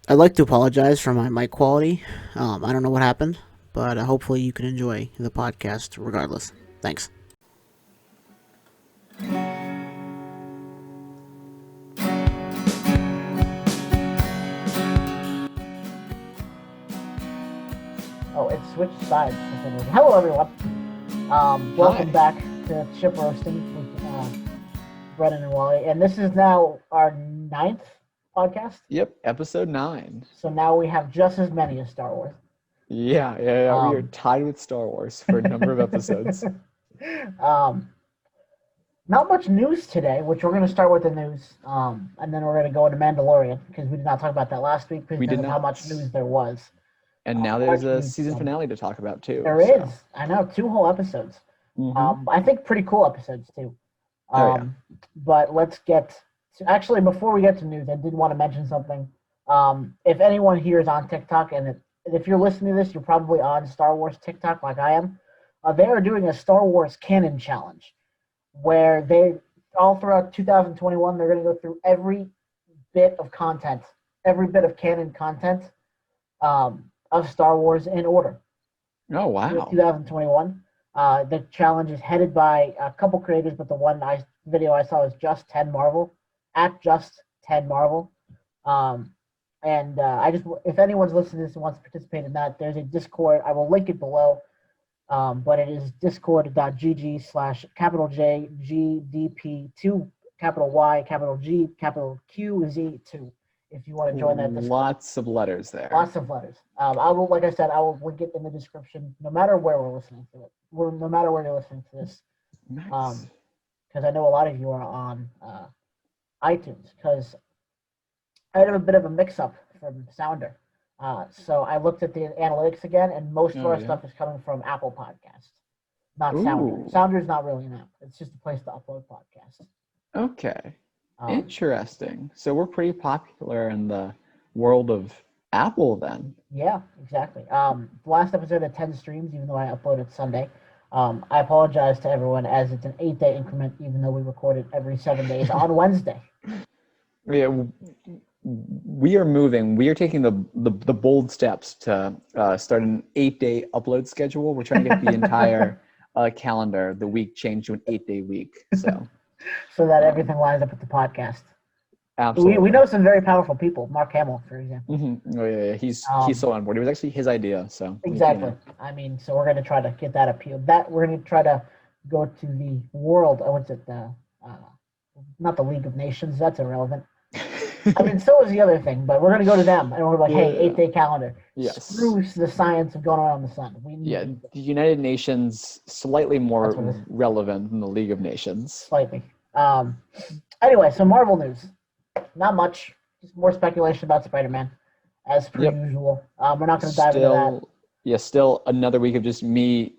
I'd like to apologize for my mic quality. I don't know what happened, but hopefully you can enjoy the podcast regardless. Thanks. Oh, it switched sides for some reason. Hello, everyone. Welcome Hi. back to Ship Roasting with Brennan and Wally. And this is now our ninth podcast. Yep, episode 9. So now we have just as many as Star Wars. Yeah. We are Um, tied with Star Wars for a number of episodes. um, not much news today, which we're going to start with the news. And then we're going to go into Mandalorian because we did not talk about that last week We because did of how not. much news there was. And now there's Much a news. season finale to talk about too. There is. So. I know, 2 whole episodes. Mm-hmm. I think pretty cool episodes too. Oh yeah. But let's get to, actually, before we get to news, I did want to mention something. If anyone here is on TikTok, and if you're listening to this, you're probably on Star Wars TikTok like I am. They are doing a Star Wars canon challenge where they, all throughout 2021, they're going to go through every bit of content, every bit of canon content of Star Wars in order. Oh wow. 2021. The challenge is headed by a couple creators, but the video I saw is Just 10 Marvel at Just 10 Marvel. If anyone's listening to this and wants to participate in that, there's a Discord. I will link it below. But it is discord.gg/J GDP2 capital Y capital G capital QZ2 if you want to join that Discord. Lots of letters there. Lots of letters. Like I said, I will link it in the description, no matter where we're listening to it. No matter where you're listening to this, Nice. because I know a lot of you are on iTunes. Because I had a bit of a mix-up from Sounder, so I looked at the analytics again, and most of our stuff is coming from Apple Podcasts, not Sounder. Sounder is not really an app; it's just a place to upload podcasts. Okay. Interesting. So we're pretty popular in the world of Apple then. Yeah, exactly. The last episode had 10 streams, even though I uploaded Sunday. I apologize to everyone as it's an 8-day increment, even though we recorded every 7 days on Wednesday. Yeah, we are moving. We are taking the bold steps to start an 8-day upload schedule. We're trying to get the entire calendar, the week changed to an 8-day week. So that everything lines up with the podcast. Absolutely. We know some very powerful people. Mark Hamill, for example. Mm-hmm. Oh yeah. He's so on board. It was actually his idea. So exactly. I mean, so we're going to try to get that appeal. We're going to try to go to the world. What's it? Not the League of Nations. That's irrelevant. I mean, so is the other thing, but we're going to go to them and we're like, hey, 8-day calendar. Yes. Screw the science of going around the sun. The United Nations, slightly more relevant than the League of Nations. Slightly. Anyway, so Marvel news. Not much. Just more speculation about Spider-Man, as per usual. We're not going to dive into that. Yeah, still another week of just me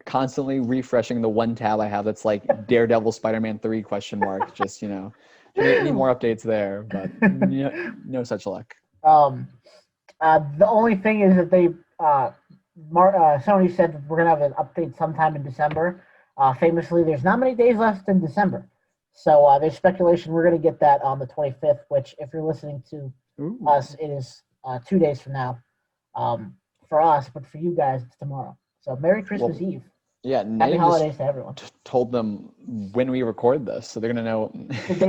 constantly refreshing the one tab I have that's like Daredevil Spider-Man 3 ? Just, any more updates there, but no such luck. The only thing is that they Sony said that we're gonna have an update sometime in December. Famously, there's not many days left in December, so there's speculation we're gonna get that on the 25th. Which, if you're listening to us, it is 2 days from now. For us, but for you guys, it's tomorrow. So Merry Christmas Eve. Yeah, happy holidays to everyone. Told them when we record this, so they're gonna know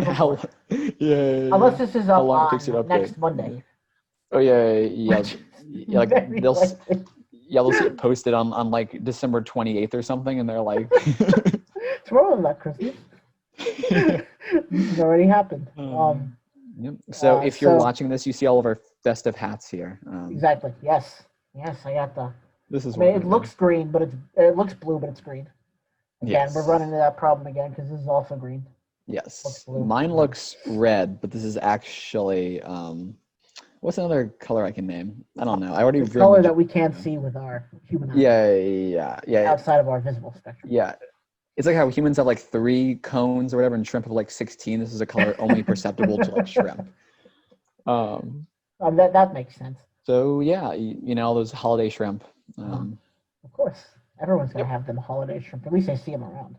how. Unless this is up on next Monday. Oh yeah. Like they'll see it posted on like December 28th or something, and they're like, "Tomorrow's not Christmas." It's already happened. So if you're watching this, you see all of our festive hats here. Exactly. Yes, I got the. This is. It looks green, but it looks blue, but it's green. Again, we're running into that problem again because this is also green. Yes, mine looks red, but this is actually what's another color I can name? I don't know. I already. The color that we can't see with our human eyes. Yeah. Outside of our visible spectrum. Yeah. It's like how humans have like 3 cones or whatever, and shrimp have like 16. This is a color only perceptible to like shrimp. That makes sense. So yeah, all those holiday shrimp. Of course, everyone's gonna have them holiday shrimp. At least I see them around.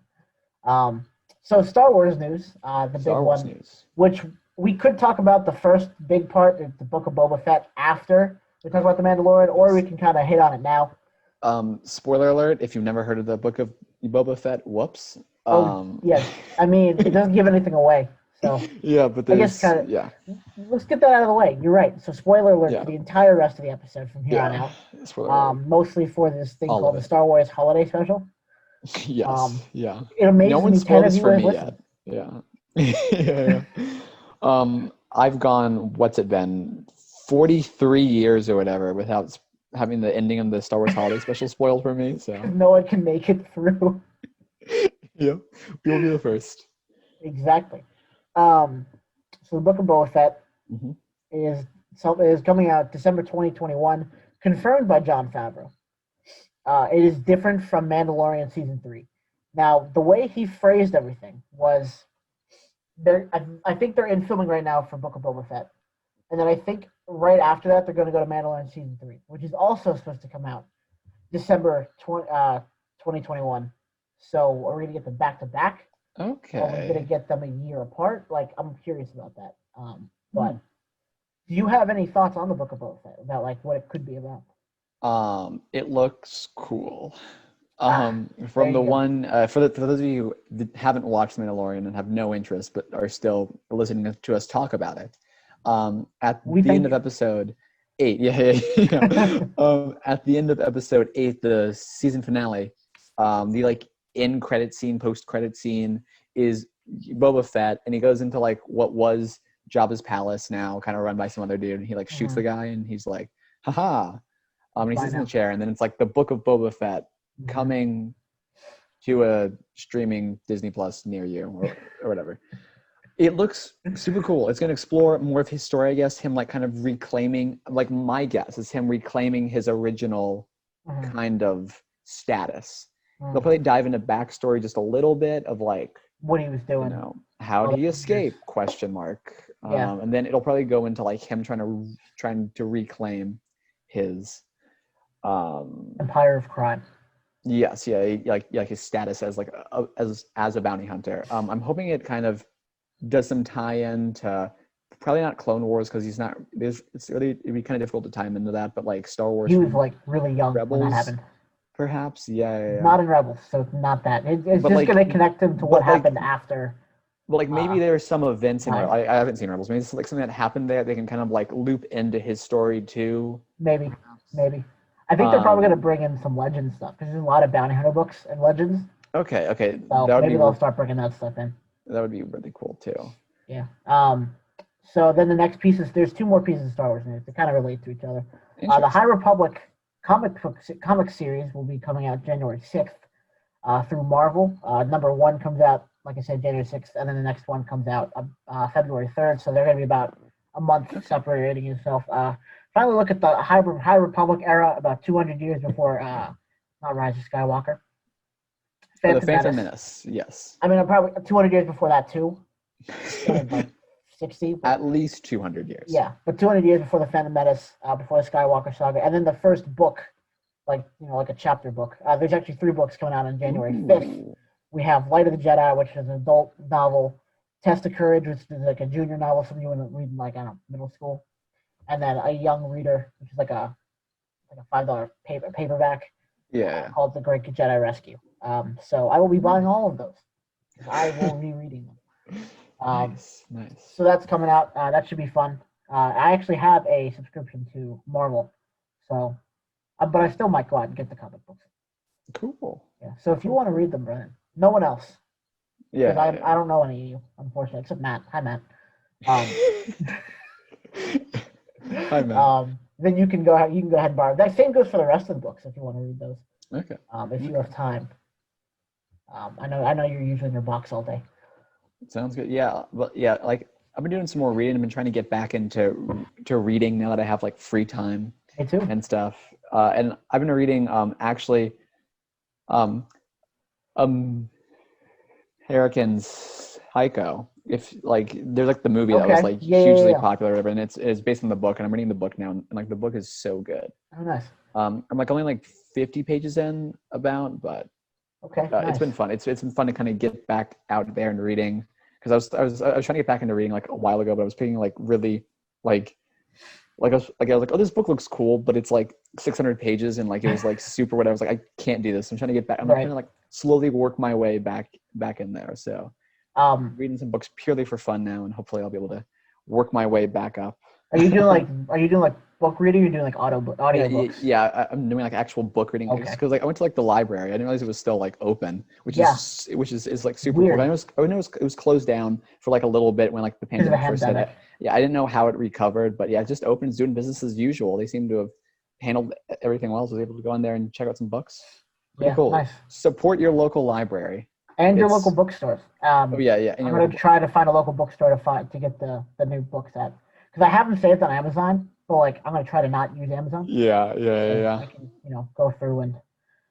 So Star Wars news, the big one, which we could talk about the first big part, the Book of Boba Fett, after we talk about the Mandalorian, or we can kind of hit on it now. Spoiler alert, if you've never heard of the Book of Boba Fett, whoops. Yes. I mean, it doesn't give anything away. So yeah, but I guess there's let's get that out of the way. You're right. So spoiler alert Yeah. for the entire rest of the episode from here on out. Spoiler alert. Mostly for this thing All called of the it. Star Wars Holiday Special. Yes. Yeah. It amazes No one me 10 spoiled of this you for guys me listen. yet. Yeah. I've gone, what's it been, 43 years or whatever without having the ending of the Star Wars Holiday Special spoiled for me. So No one can make it through. yeah, you'll be the first. Exactly. So the Book of Boba Fett Mhm. is coming out December 2021, confirmed by Jon Favreau. It is different from Mandalorian season 3. Now, the way he phrased everything was, I think they're in filming right now for Book of Boba Fett, and then I think right after that they're going to go to Mandalorian season 3, which is also supposed to come out December 2021. So are we going to get them back to back? Okay. Or are we going to get them a year apart? Like, I'm curious about that. But do you have any thoughts on the Book of Boba Fett about like what it could be about? It looks cool. There From you the go. one for those of you who haven't watched Mandalorian and have no interest but are still listening to us talk about it, at We the thank end of you. episode 8, at the end of episode 8, the season finale, the like end credit scene, post credit scene is Boba Fett, and he goes into like what was Jabba's palace now, kind of run by some other dude, and he like shoots the guy, and he's like, haha. And he Bye sits in now. the chair, and then it's like the Book of Boba Fett coming to a streaming Disney Plus near you or whatever. It looks super cool. It's going to explore more of his story, I guess, him like kind of reclaiming, like my guess is him reclaiming his original kind of status. They'll probably dive into backstory just a little bit of like, what he was doing. How did he those escape? years. Question mark. Yeah. And then it'll probably go into like him trying to reclaim his Empire of Crime. yes, yeah, like his status as like as a bounty hunter. I'm hoping it kind of does some tie-in to probably not Clone Wars because he's not. It'd be kind of difficult to tie him into that, but like Star Wars. He was like really young when Rebels, that happened. Perhaps, yeah. Not in Rebels, so it's not that. It's But, just like- going to connect him to what but, like- happened after. But like maybe there's some events in time. I haven't seen Rebels. Maybe it's like something that happened there. They can kind of like loop into his story too. Maybe. I think they're probably going to bring in some legend stuff because there's a lot of bounty hunter books and legends. Okay. So That would maybe be they'll start bringing that stuff in. that would be really cool too. Yeah. So then the next pieces, there's 2 more pieces of Star Wars news that kind of relate to each other. The High Republic comic series will be coming out January 6th through Marvel. Number 1 comes out, like I said, January 6th, and then the next one comes out February 3rd. So they're going to be about a month separating itself. Finally, look at the High Republic era, about 200 years before, not Rise of Skywalker. The Phantom Menace, yes. I mean, probably 200 years before that too. Like 60. At least 200 years. Yeah, but 200 years before the Phantom Menace, before the Skywalker saga, and then the first book, like a chapter book. There's actually 3 books coming out on January 5th. We have Light of the Jedi, which is an adult novel. Test of Courage, which is like a junior novel, something you want to read in like middle school, and then A Young Reader, which is like a $5 paperback. Yeah. Called The Great Jedi Rescue. So I will be buying all of those. I will be reading them. Nice. So that's coming out. That should be fun. I actually have a subscription to Marvel, so but I still might go out and get the comic books. Cool. Yeah. So if you want to read them, Brennan, no one else. Yeah. I don't know any of you, unfortunately, except Matt. Hi, Matt. Hi, Matt. Then you can go ahead and borrow. That same goes for the rest of the books if you want to read those. Okay. If you have time. I know you're usually in your box all day. Sounds good. Yeah, but yeah, like I've been doing some more reading. I've been trying to get back into reading now that I have like free time Me too. and stuff. And I've been reading actually Harrigan's Heiko. If like there's like the movie that was like hugely popular, or whatever, and it's based on the book, and I'm reading the book now, and like the book is so good. Oh, nice. I'm like only like 50 pages in about, but Okay. Nice. it's been fun. It's been fun to kind of get back out there and reading, because I was trying to get back into reading like a while ago, but I was picking like really I was like, oh, this book looks cool, but it's like 600 pages and like it was like super what I was like, I can't do this. I'm trying to get back. I'm trying to like slowly work my way back in there. So reading some books purely for fun now, and hopefully I'll be able to work my way back up. Are you doing like book reading? Or are you doing like audio books? Yeah, I'm doing like actual book reading because like I went to like the library. I didn't realize it was still like open, which is like super weird. cool. I know it was closed down for like a little bit when like the pandemic first hit. Yeah, I didn't know how it recovered, but yeah, it just opened, doing business as usual. They seem to have handled everything well. So I was able to go in there and check out some books. Pretty cool. Nice. Support your local library and your local bookstores. Yeah. I'm gonna try to find a local bookstore to get the new books at, because I have them saved on Amazon, but like I'm gonna try to not use Amazon. Yeah. I can go through and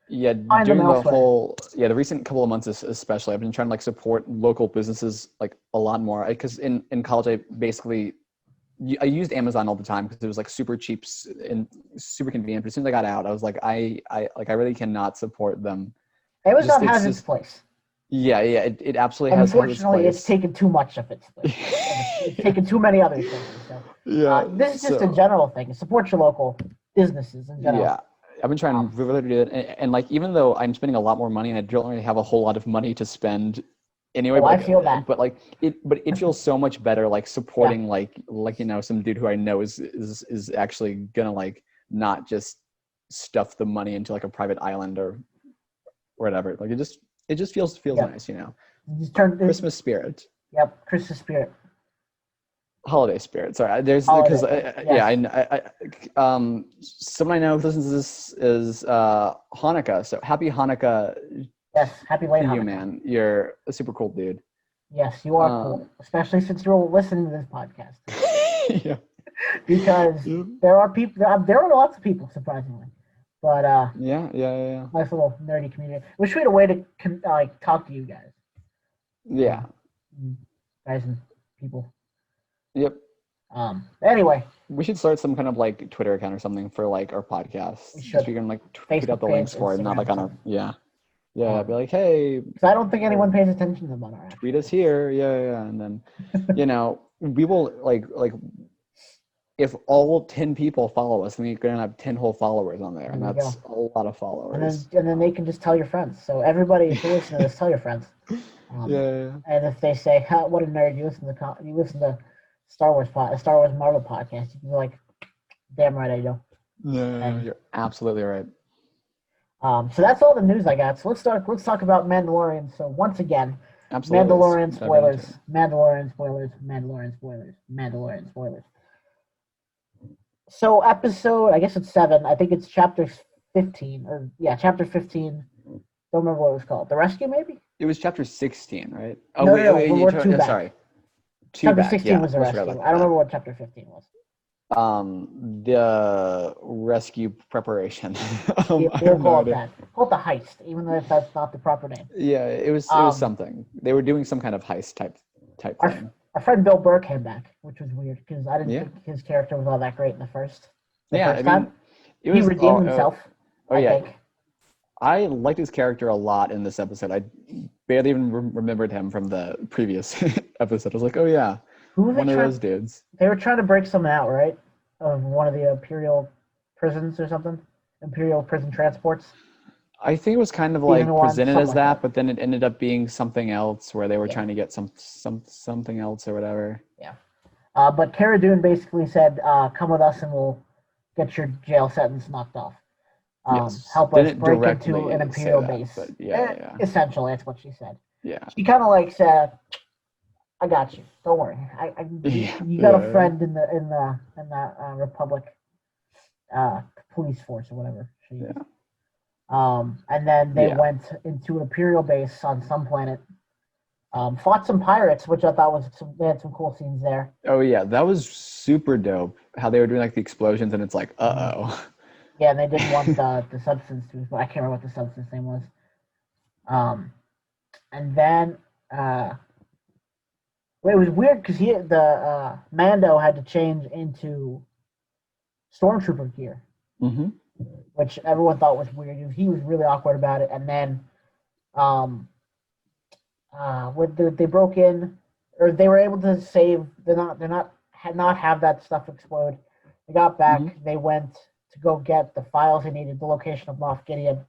doing the recent couple of months especially, I've been trying to like support local businesses like a lot more, because in college I used Amazon all the time because it was like super cheap and super convenient. But as soon as I got out, I was like, I really cannot support them. Amazon has its place. Yeah, it absolutely has. Unfortunately, it's taken too much of its place. It's taken too many other things. So, this is just a general thing. Support your local businesses in general. Yeah, I've been trying to really do it, and like even though I'm spending a lot more money and I don't really have a whole lot of money to spend anyway, I feel that. But it feels so much better like supporting like some dude who I know is actually gonna like not just stuff the money into like a private island or whatever. Like it just feels nice, Christmas spirit. Yep, Christmas spirit. Holiday spirit. Sorry, there's because someone I know who listens to this is Hanukkah. So happy Hanukkah. Yes, happy late Hanukkah. You, man. You're a super cool dude. Yes, you are cool, especially since you're listening to this podcast. Yeah. Because there are lots of people, surprisingly. But yeah. Nice little nerdy community. Wish we had a way to talk to you guys. Yeah. Guys and people. Yep. Anyway, we should start some kind of like Twitter account or something for like our podcast. We should. We can like tweet out the links for it, not like on our be like, hey. Because I don't think anyone pays attention to them on our app. Tweet us here, and then we will like if all 10 people follow us, then we're gonna have 10 whole followers on there, and that's a lot of followers. And then they can just tell your friends. So everybody, if you listen to this, tell your friends. And if they say, "What a nerd! You listen to Star Wars Marvel podcast," you can be like, "Damn right I do." Yeah, you're absolutely right. So that's all the news I got. So let's talk about Mandalorian. So once again, absolutely. Mandalorian spoilers. So episode, I guess it's 7. I think it's chapter 15, chapter 15. Don't remember what it was called. The Rescue, maybe? It was chapter 16, right? Oh, no, wait, sorry. Chapter 16 was the Rescue. I don't remember what chapter 15 was. The rescue preparation. We'll call it that. Call it the heist, even though that's not the proper name. Yeah, it was something. They were doing some kind of heist type thing. Our friend Bill Burr came back, which was weird because I didn't think his character was all that great in the first time. He redeemed himself. I think. I liked his character a lot in this episode. I barely even remembered him from the previous episode. I was like, oh yeah, one of those dudes. They were trying to break something out, right? Of one of the Imperial prisons or something? Imperial prison transports? I think it was kind of like presented as that, but then it ended up being something else where they were trying to get something else or whatever. Yeah. But Cara Dune basically said, come with us and we'll get your jail sentence knocked off. Help us break into an Imperial base. Essentially, that's what she said. Yeah. She kind of like said, I got you. Don't worry. You got a friend in the Republic police force or whatever. And then they went into an Imperial base on some planet. Fought some pirates, which I thought they had some cool scenes there. Oh yeah, that was super dope. How they were doing like the explosions, and it's like, Yeah, and they didn't want the substance to. I can't remember what the substance name was. And then. It was weird because Mando had to change into stormtrooper gear, which everyone thought was weird. He was really awkward about it. And then, when they broke in, or they were able to save. Had not have that stuff explode. They got back. Mhm. They went to go get the files they needed, the location of Moff Gideon.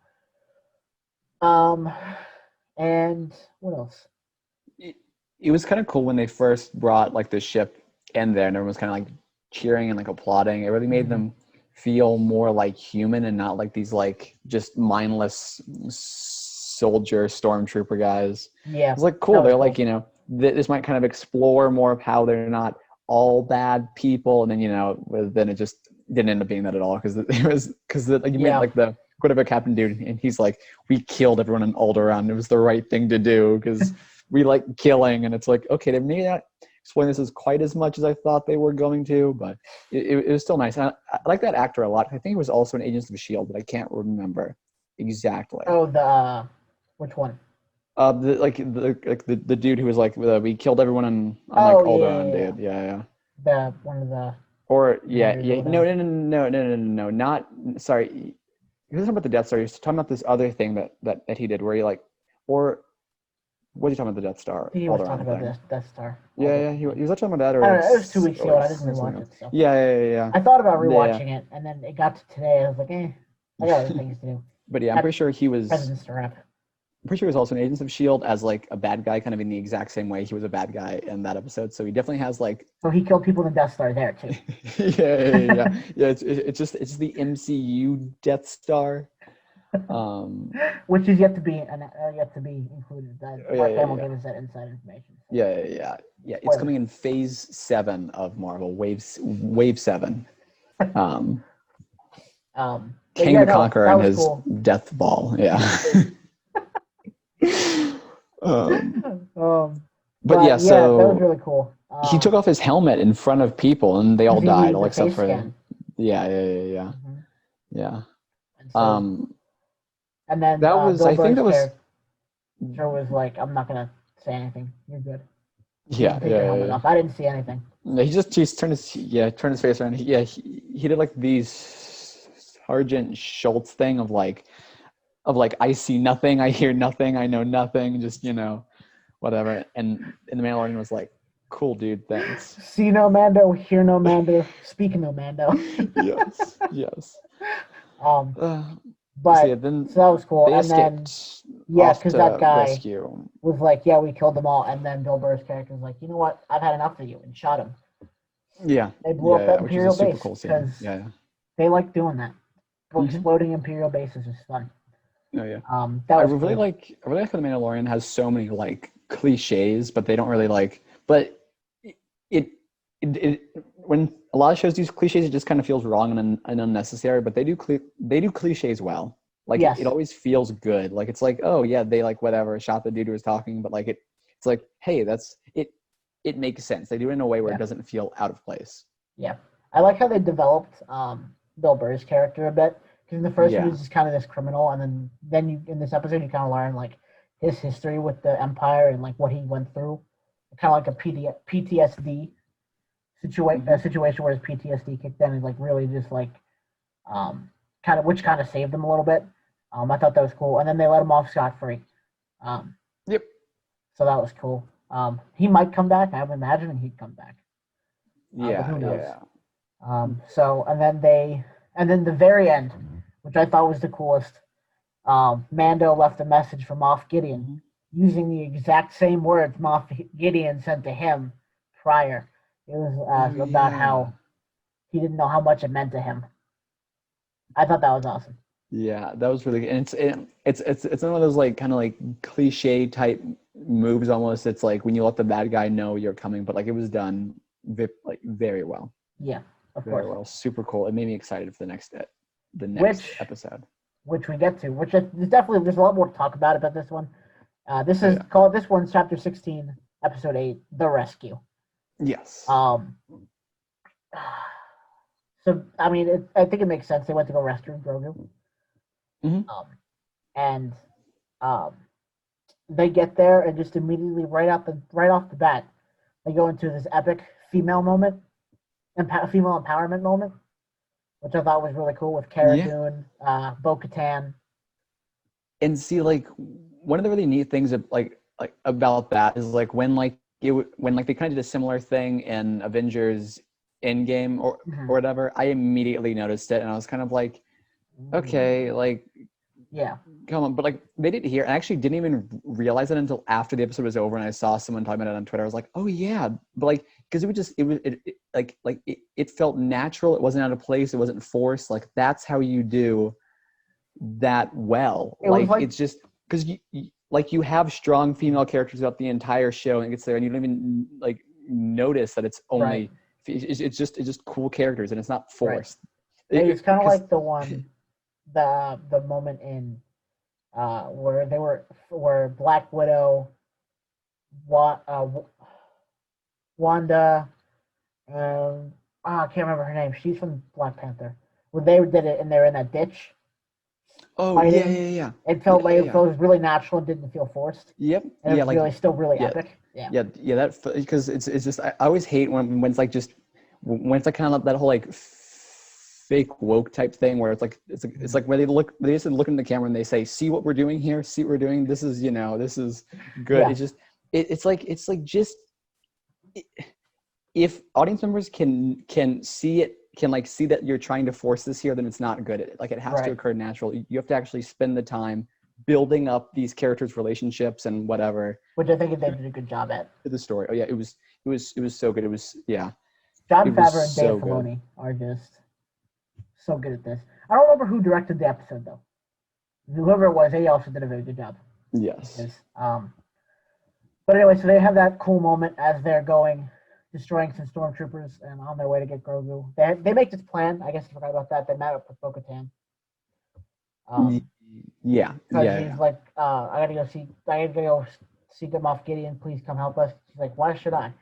Um, and what else? It was kind of cool when they first brought like the ship in there, and everyone was kind of like cheering and like applauding. It really made them feel more like human and not like these like just mindless soldier stormtrooper guys. Yeah, It's like that cool. was They're like, this might kind of explore more of how they're not all bad people, and then then it just didn't end up being that at all because it was like you made like the whatever captain dude, and he's like, we killed everyone in Alderaan. It was the right thing to do because we like killing, and it's like, okay, they may not explain this as quite as much as I thought they were going to, but it was still nice. And I like that actor a lot. I think he was also in Agents of S.H.I.E.L.D., but I can't remember exactly. Oh, the which one? The dude who was like, we killed everyone on like Oh, Alderaan, yeah. dude. Yeah. The one of the Or yeah. commanders or No, whatever. no, not sorry. He was talking about the Death Star. He was talking about this other thing that he did where he like, or was he talking about the Death Star I think he was talking Alderaan about thing? this Death Star. Yeah. He was talking about that, or I don't like, know. It was 2 weeks or ago, like and I didn't something rewatch else. it. So Yeah. I thought about Yeah. rewatching it, and then it got to today. I was like, I got other things to do. But yeah, I'm Got pretty sure he was. President's to wrap. I'm pretty sure he was also in Agents of S.H.I.E.L.D. as like a bad guy, kind of in the exact same way he was a bad guy in that episode. So he definitely has like. So he killed people in the Death Star there too. Yeah. It's just the MCU Death Star. Which is yet to be included. Mark Hamill gave us that inside information. So. Yeah. It's coming in Phase 7 of Marvel, Wave 7. King the Conqueror and his cool. death ball. Yeah. But yeah, so that was really cool. he took off his helmet in front of people, and they all died, all except for scan. Yeah. Mm-hmm. Yeah. And, so, and then that was. Bill I think Burr's that was. character was like, "I'm not gonna say anything. You're good." Yeah. Take your helmet off. I didn't see anything. He turned his face around. He did like these Sergeant Schultz thing of like I see nothing, I hear nothing, I know nothing, just whatever. And the Mandalorian was like, cool, dude, thanks. See no Mando, hear no Mando, speak no Mando. yes. But so that was cool. And then because that guy rescue. was like, yeah, we killed them all, and then Bill Burr's character was like, you know what, I've had enough of you, and shot him. Yeah. They blew up that Imperial base cool because they like doing that. Exploding Imperial bases is fun. Oh yeah. I really like how the Mandalorian has so many like cliches, but they don't really like. But it when a lot of shows do cliches, it just kind of feels wrong and unnecessary. But they do cliches well. Like it always feels good. Like it's like, oh yeah, they like whatever shot the dude who was talking, but like it's like, hey, that's it. It makes sense. They do it in a way where it doesn't feel out of place. Yeah, I like how they developed Bill Burr's character a bit. Because in the first one, he's just kind of this criminal, and then you in this episode you kind of learn like his history with the Empire and like what he went through, kind of like a PTSD situation where his PTSD kicked in and like really just like which kind of saved him a little bit. I thought that was cool, and then they let him off scot-free. Yep. So that was cool. He might come back. I'm imagining he'd come back. But who knows? Yeah. So and then the very end, which I thought was the coolest, Mando left a message for Moff Gideon using the exact same words Moff Gideon sent to him prior. It was about how he didn't know how much it meant to him. I thought that was awesome. Yeah, that was really good. And it's one of those like kind of like cliche type moves almost. It's like when you let the bad guy know you're coming, but like it was done like very well. Yeah. Of very course. well, super cool. It made me excited for the next episode. Which we get to. Which is definitely there's a lot more to talk about this one. This one's chapter 16, episode 8, The Rescue. Yes. So I mean, I think it makes sense. They went to go rescue Grogu. And they get there and just immediately right off the bat, they go into this epic female empowerment moment, which I thought was really cool with Cara Dune, Bo-Katan. And see, like one of the really neat things about that is like when like when like they kind of did a similar thing in Avengers Endgame or whatever, I immediately noticed it, and I was kind of like, okay, like, Yeah. come on. But like they did here, and I actually didn't even realize it until after the episode was over, and I saw someone talking about it on Twitter. I was like, oh yeah, but like because it felt natural. It wasn't out of place. It wasn't forced. Like that's how you do that well. Like it's just because you have strong female characters throughout the entire show, and it gets there, and you don't even like notice that it's only it's just cool characters, and it's not forced. It's kind of like the moment in where Black Widow, Wanda, I can't remember her name. She's from Black Panther. When they did it and they're in that ditch. Oh fighting, yeah. It felt it was really natural and didn't feel forced. Yep. And it was still really epic. Yeah. That because it's just I always hate when it's like just when it's like kind of that whole like fake woke type thing where it's like where they just look in the camera and they say, see what we're doing here, see what we're doing, this is this is good. Yeah. It's just it's like just if audience members can see it, can like see that you're trying to force this here, then it's not good. It has to occur naturally. You have to actually spend the time building up these characters' relationships and whatever, which I think they did a good job at. The story. Oh yeah, it was so good. It was Jon Favreau and Dave Filoni are just so good at this. I don't remember who directed the episode though. Whoever it was, they also did a very good job. Yes. But anyway, so they have that cool moment as they're destroying some stormtroopers and on their way to get Grogu. They make this plan. I guess I forgot about that. They met up with Bo-Katan. He's like, I gotta go see Moff Gideon. Please come help us. She's like, why should I?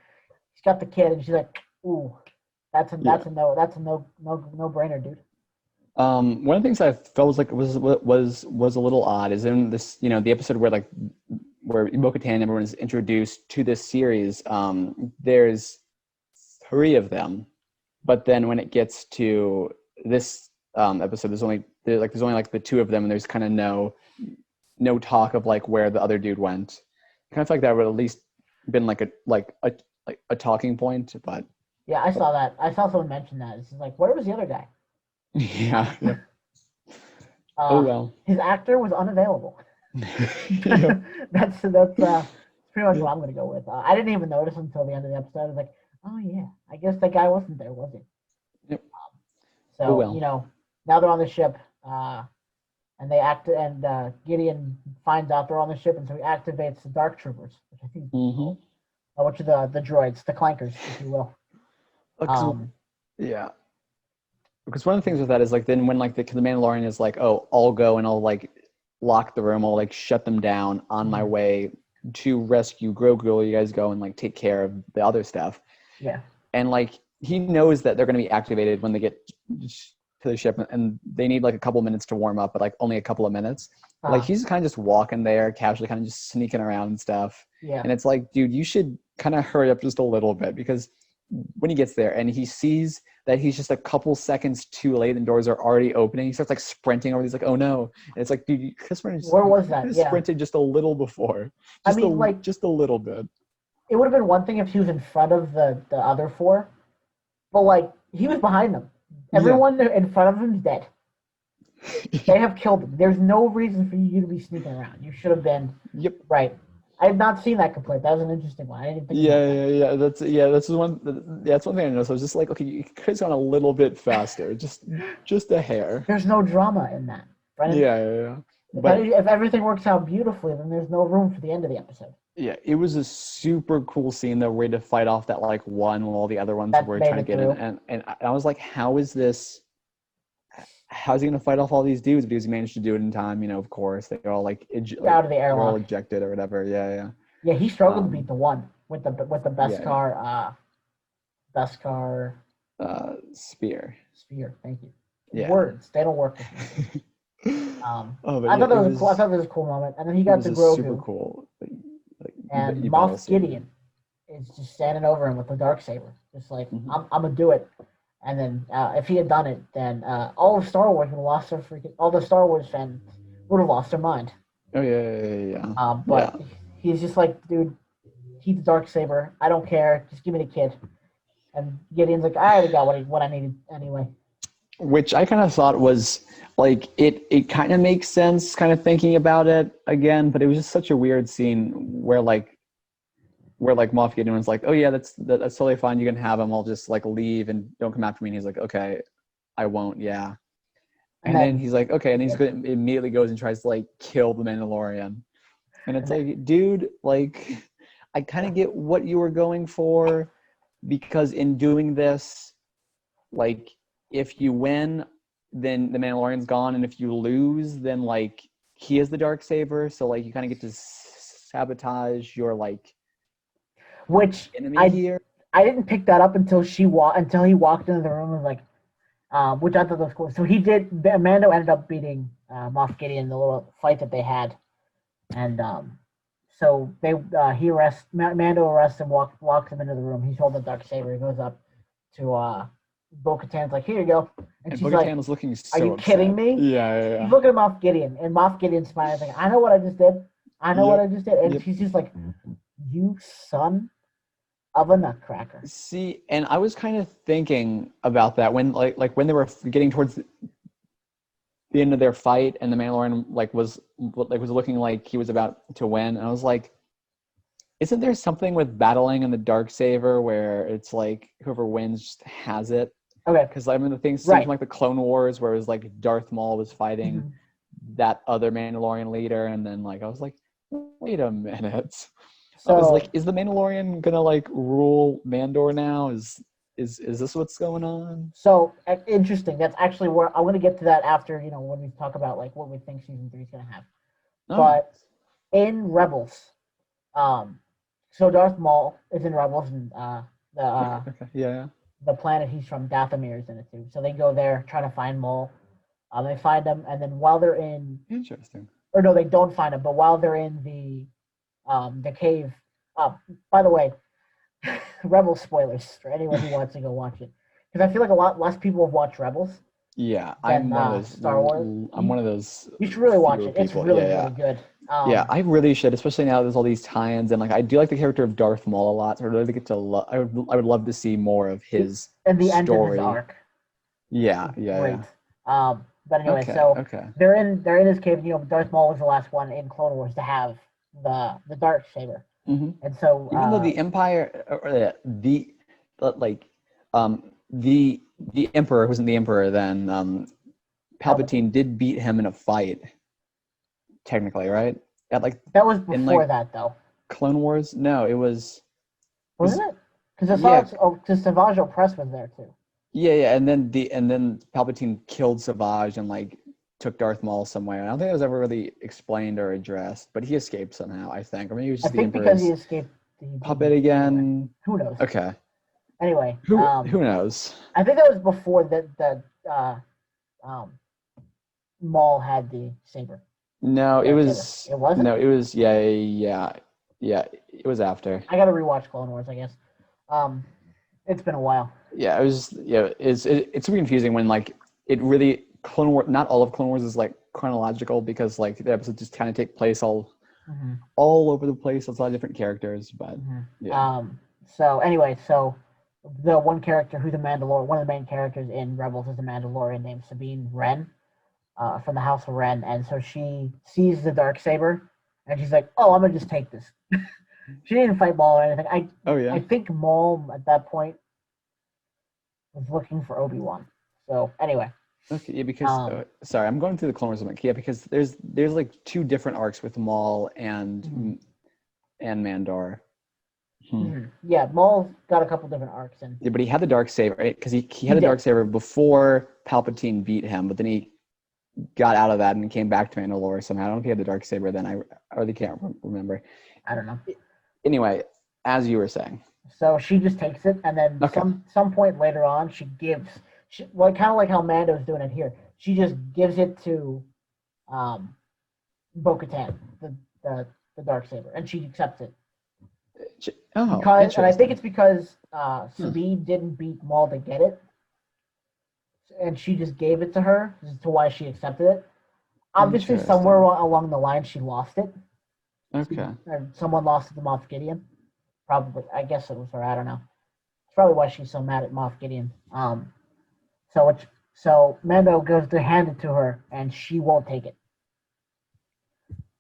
He's got the kid, and she's like, ooh, that's a no brainer, dude. One of the things I felt was a little odd is in this, the episode where Bo-Katan everyone is introduced to this series. There's 3 of them, but then when it gets to this episode, there's only the 2 of them, and there's kind of no talk of like where the other dude went. I kind of feel like that would at least been like a talking point, but yeah, I saw that. I saw someone mention that. It's like, where was the other guy? Yeah. Oh well. His actor was unavailable. That's pretty much what I'm gonna go with. I didn't even notice until the end of the episode. I was like, oh yeah, I guess that guy wasn't there, was he? Yep. Now they're on the ship, and Gideon finds out they're on the ship, and so he activates the Dark Troopers, which I think, which are the droids, the clankers, if you will. Yeah. Because one of the things with that is like then when like the Mandalorian is like, oh, I'll go and I'll like lock the room, I'll like shut them down on my way to rescue Grogu. You guys go and like take care of the other stuff. Yeah. And like he knows that they're going to be activated when they get to the ship, and they need like a couple minutes to warm up, but like only a couple of minutes. Like he's kind of just walking there, casually, kind of just sneaking around and stuff. Yeah. And it's like, dude, you should kind of hurry up just a little bit, because when he gets there and he sees that he's just a couple seconds too late and doors are already opening, he starts like sprinting over. He's like, oh no. And it's like, dude, where was that? Sprinted just a little before. Just a little bit. It would have been one thing if he was in front of the other 4, but like he was behind them. Everyone in front of him is dead. They have killed him. There's no reason for you to be sneaking around. You should have been. Yep. Right. I had not seen that complaint. That was an interesting one. I didn't think. Yeah. That's one thing I noticed. I was just like, okay, you could have gone a little bit faster, just a hair. There's no drama in that. Brennan. Yeah. But if everything works out beautifully, then there's no room for the end of the episode. Yeah, it was a super cool scene though, where to fight off that like one while the other ones were trying to get in, and I was like, how's he gonna fight off all these dudes? Because he managed to do it in time, of course. They're all like out of the airlock, all ejected or whatever. Yeah. Yeah, he struggled to beat the one with the Beskar. Spear. Thank you. Yeah. Words, they don't work with me. I thought it was a cool moment, and then he got the Grogu. Super cool. And Moff Gideon is just standing over him with the Darksaber, just like I'm gonna do it. And then if he had done it, then all of Star Wars would have lost all the Star Wars fans would have lost their mind. Oh yeah. But he's just like, dude, keep the dark saber. I don't care. Just give me the kid. And Gideon's like, I already got what I needed anyway. Which I kind of thought was like it kind of makes sense, kind of thinking about it again, but it was just such a weird scene where Moff Gideon was like, oh yeah, that's totally fine. You can have him. I'll just like leave and don't come after me. And he's like, okay, I won't. Yeah. And then he's like, okay, and he's good, immediately goes and tries to like kill the Mandalorian. And it's like, dude, like, I kind of get what you were going for, because in doing this, like, if you win, then the Mandalorian's gone, and if you lose, then like he is the Darksaber. So like you kind of get to sabotage your like which enemy here. I didn't pick that up until he walked into the room and like. Which I thought was cool. So he did. Mando ended up beating Moff Gideon in the little fight that they had, and so Mando arrests him, walks him into the room. He's holding the Darksaber. He goes up to Bo-Katan's like, here you go, and she's Bo-Katan like, was looking so are you upset. kidding me? Yeah. He's looking at Moff Gideon, and Moff Gideon's smiling, like, I know what I just did. And she's just like, you son of a nutcracker. See, and I was kind of thinking about that when like when they were getting towards the end of their fight, and the Mandalorian was looking like he was about to win, and I was like, isn't there something with battling in the Darksaber where it's like whoever wins just has it? Okay. Because I mean the thing seems like the Clone Wars, where it was like Darth Maul was fighting that other Mandalorian leader, and then like I was like, wait a minute. So I was like, is the Mandalorian gonna like rule Mandor now? Is this what's going on? So interesting. That's actually where I'm gonna get to that after, when we talk about like what we think season 3 is gonna have. But in Rebels, so Darth Maul is in Rebels, and the planet he's from, Dathomir, is in it too. So they go there, try to find Maul. They find him, and then while they're in, interesting. Or no, they don't find him. But while they're in the cave. By the way, Rebels spoilers for anyone who wants to go watch it, because I feel like a lot less people have watched Rebels. Yeah, I'm one of those. Star Wars. I'm one of those. You should really watch it. It's people. really good. Yeah, I really should, especially now there's all these tie-ins, and like I do like the character of Darth Maul a lot. So I really get to I would love to see more of his and the story. end of his arc. Yeah. But anyway, they're in his cave. Darth Maul was the last one in Clone Wars to have the Darksaber. Mm-hmm. And so, even though the Empire, the Emperor wasn't the Emperor then, Palpatine did beat him in a fight. Technically, right? That was before that, though. Clone Wars? No, it was. Wasn't it? Because Savage Opress was there too. Yeah, and then Palpatine killed Savage and like took Darth Maul somewhere. I don't think it was ever really explained or addressed, but he escaped somehow, I think. Or maybe it was just the Emperor's because he escaped puppet again. Who knows? Okay. Anyway, who knows? I think that was before that Maul had the saber. No, it was. It wasn't. No, it was. Yeah. It was after. I got to rewatch Clone Wars, I guess. It's been a while. Yeah, it was. Yeah, it's super confusing when like it really Clone Wars. Not all of Clone Wars is like chronological, because like the episodes just kind of take place all over the place. It's a lot of different characters, but yeah. So anyway, the one character who's one of the main characters in Rebels is a Mandalorian named Sabine Wren, from the House of Wren, and so she sees the Darksaber, and she's like, "Oh, I'm gonna just take this." She didn't fight Maul or anything. I think Maul at that point was looking for Obi-Wan. So anyway. Okay, yeah, because sorry, I'm going through the Clone Wars. Yeah, because there's like two different arcs with Maul and Mandor. Yeah, Maul's got a couple different arcs, yeah, but he had the Darksaber, right? Because he had the Darksaber before Palpatine beat him, but then he got out of that and came back to Mandalore somehow. I don't know if he had the Darksaber then. I really can't remember. I don't know. Anyway, as you were saying. So she just takes it, and then some point later on, she gives, kind of like how Mando's doing it here. She just gives it to Bo-Katan, the Darksaber, and she accepts it. And I think it's because Sabine didn't beat Maul to get it, and she just gave it to her, as to why she accepted it. Obviously, somewhere along the line, she lost it. Okay. Or someone lost it to Moff Gideon. probably, I guess it was her. I don't know. It's probably why she's so mad at Moff Gideon. So Mando goes to hand it to her, and she won't take it.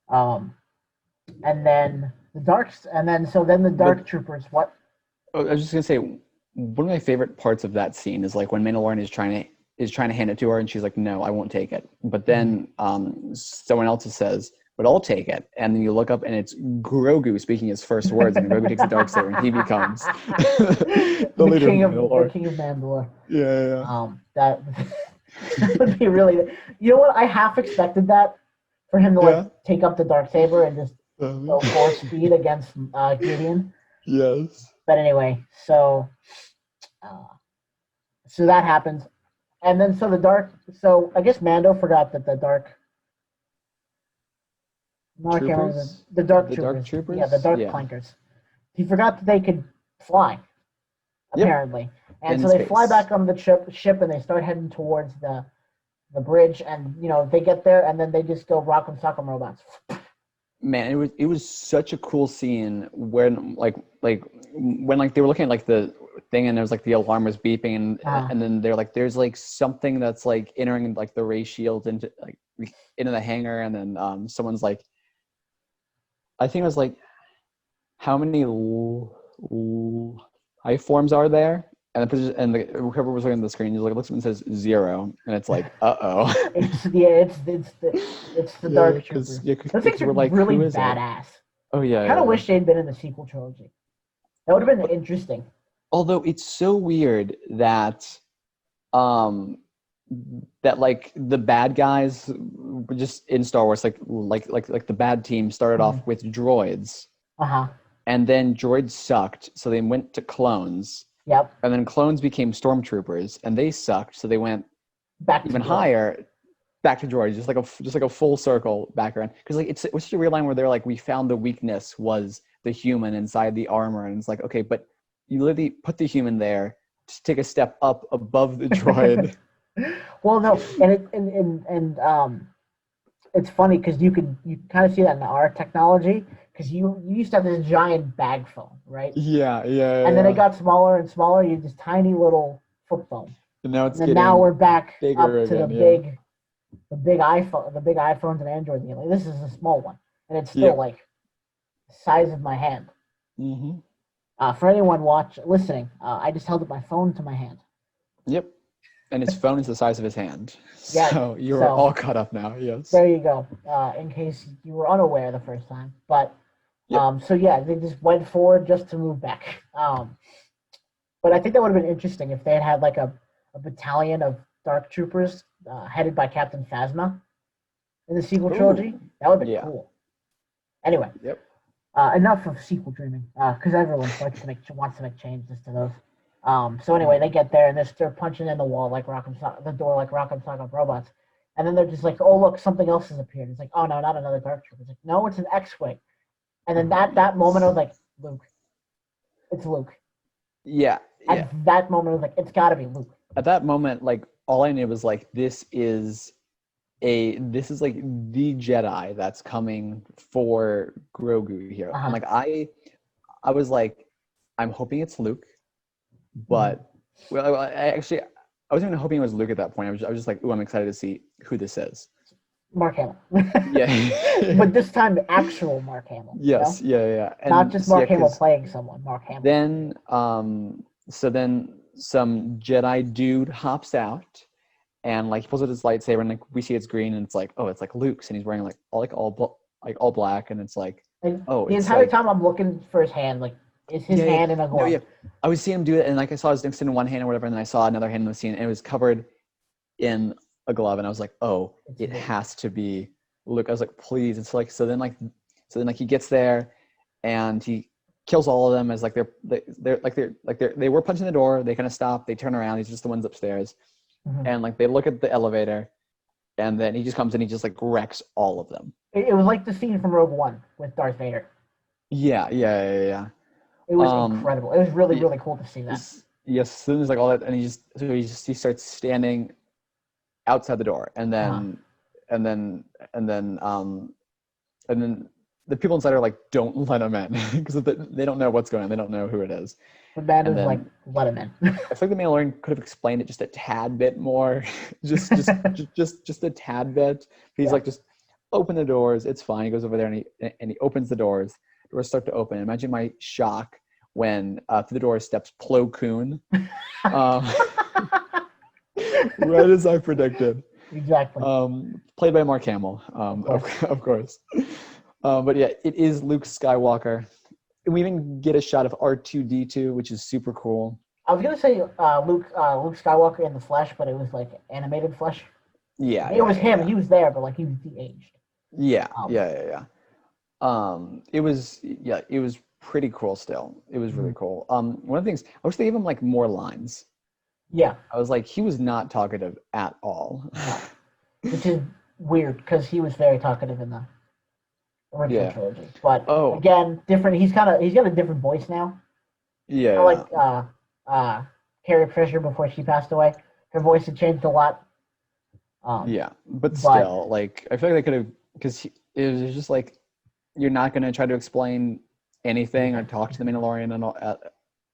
Um, and then the dark troopers. What? I was just gonna say, one of my favorite parts of that scene is like when Mandalorian is trying to hand it to her, and she's like, "No, I won't take it." But then someone else says, "But I'll take it." And then you look up, and it's Grogu speaking his first words, and Grogu takes the darksaber, and he becomes the leader king of Mandalore. The king of Mandalore. Yeah. That would be really. You know what? I half expected that for him to take up the darksaber and just go full speed against Gideon. Yes. But anyway, so that happens, and then so I guess Mando forgot that the dark. No, I can't remember the dark troopers. Yeah, the dark clankers. He forgot that they could fly, apparently, and so they fly back on the ship and they start heading towards the bridge, and they get there and then they just go rock'em sock'em robots. Man, it was such a cool scene when like when like they were looking at like the thing and there was like the alarm was beeping and then they're like there's like something that's like entering like the ray shield into the hangar, and then someone's like, I think it was like, how many life forms are there? And whoever was looking at the screen, looks up and says 0, and it's like, uh-oh. It's the dark troopers. Those things are like, really badass. Oh yeah. I kind of wish they'd been in the sequel trilogy. That would have been interesting. Although it's so weird that that like the bad guys were just in Star Wars, like the bad team started off with droids. And then droids sucked, so they went to clones. Yep. And then clones became stormtroopers, and they sucked, so they went back even higher, back to droids, just like a full circle back around. Because like it's such a real line where they're like, we found the weakness was the human inside the armor, and it's like, okay, but you literally put the human there, just take a step up above the droid. Well, no, and it's funny because you kind of see that in our technology. Because you used to have this giant bag phone, right? Yeah. And then it got smaller and smaller. You had this tiny little flip phone. And now we're back up to again, the big iPhones and Androids again. Like, this is a small one, and it's still like the size of my hand. Mm-hmm. For anyone listening, I just held up my phone to my hand. Yep. And his phone is the size of his hand. So you're all caught up now. Yes. There you go. In case you were unaware the first time, but. So they just went forward just to move back. But I think that would have been interesting if they had like a battalion of dark troopers headed by Captain Phasma in the sequel trilogy. That would have been cool. Anyway, enough of sequel dreaming because everyone wants to make changes to those. So anyway, they get there and they're punching in the wall like the door like Rock'em Sock'em robots, and then they're just like, oh look, something else has appeared. It's like, oh no, not another dark trooper. It's like, no, it's an X-wing. And then that moment, I was like, Luke. It's Luke. Yeah. At that moment, I was like, it's got to be Luke. At that moment, like, all I knew was, like, this is like the Jedi that's coming for Grogu here. And, like, I was like, I'm hoping it's Luke. But, well, I wasn't even hoping it was Luke at that point. I was just like, ooh, I'm excited to see who this is. Mark Hamill. Yeah. But this time, actual Mark Hamill. Yes, yeah. And not just Mark Hamill playing someone, Mark Hamill. Then, then some Jedi dude hops out, and like he pulls out his lightsaber, and like we see it's green, and it's like, oh, it's like Luke's, and he's wearing all black, and it's like, oh. The entire time I'm looking for his hand, like, is his hand in a glove? No, I was seeing him do it, and like I saw his next in one hand or whatever, and then I saw another hand in the scene, and it was covered in a glove, and I was like, oh, it has to be Luke. I was like, please. It's like, so then he gets there and he kills all of them as like they were punching the door, they kind of stop, they turn around, he's just the ones upstairs. And like they look at the elevator, and then he just comes and he just like wrecks all of them. It was like the scene from Rogue One with Darth Vader. Yeah. It was incredible. It was really, really cool to see that. Yes, as soon as like all that, and he starts standing outside the door, and then the people inside are like, don't let him in because they don't know what's going on. They don't know who it is. But man And is like, then let him in. I feel like the Mandalorian could have explained it just a tad bit more, just a tad bit. He's Yeah. like, just open the doors. It's fine. He goes over there and he opens the doors. Doors start to open. Imagine my shock when through the door steps Plo Koon, um, right as I predicted. Exactly. Played by Mark Hamill, course. of course. But yeah, it is Luke Skywalker. We even get a shot of R2D2, which is super cool. I was gonna say Luke Skywalker in the flesh, but it was like animated flesh. Yeah, It was him. yeah. He was there, but like he was de-aged. Yeah, Um, yeah. It was pretty cool still. It was really cool. One of the things, I wish they gave him like more lines. Yeah. I was like, he was not talkative at all. Which is weird because he was very talkative in the original Yeah. trilogy. But Oh. again, different. He's got a different voice now. Yeah. Kind of like Carrie Fisher before she passed away. Her voice had changed a lot. Yeah, but still, like, I feel like they could have, because it was just like, you're not going to try to explain anything or talk to the Mandalorian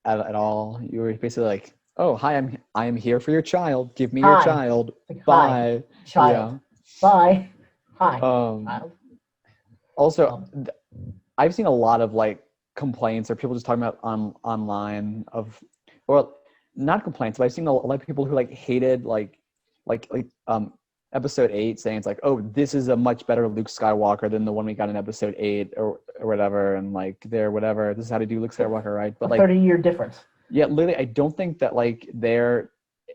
at all. You were basically like, oh, hi, I am here for your child. Give me your child. Like, bye. Child. Yeah. Bye. Hi. Child. Also, I've seen a lot of like complaints or people just talking about online of, or not complaints, but I've seen a lot of people who like hated like episode 8, saying it's like, oh, this is a much better Luke Skywalker than the one we got in episode 8 or whatever, and like they're whatever, this is how to do Luke Skywalker, right? But like 30-year difference. Yeah, literally, I don't think that like they're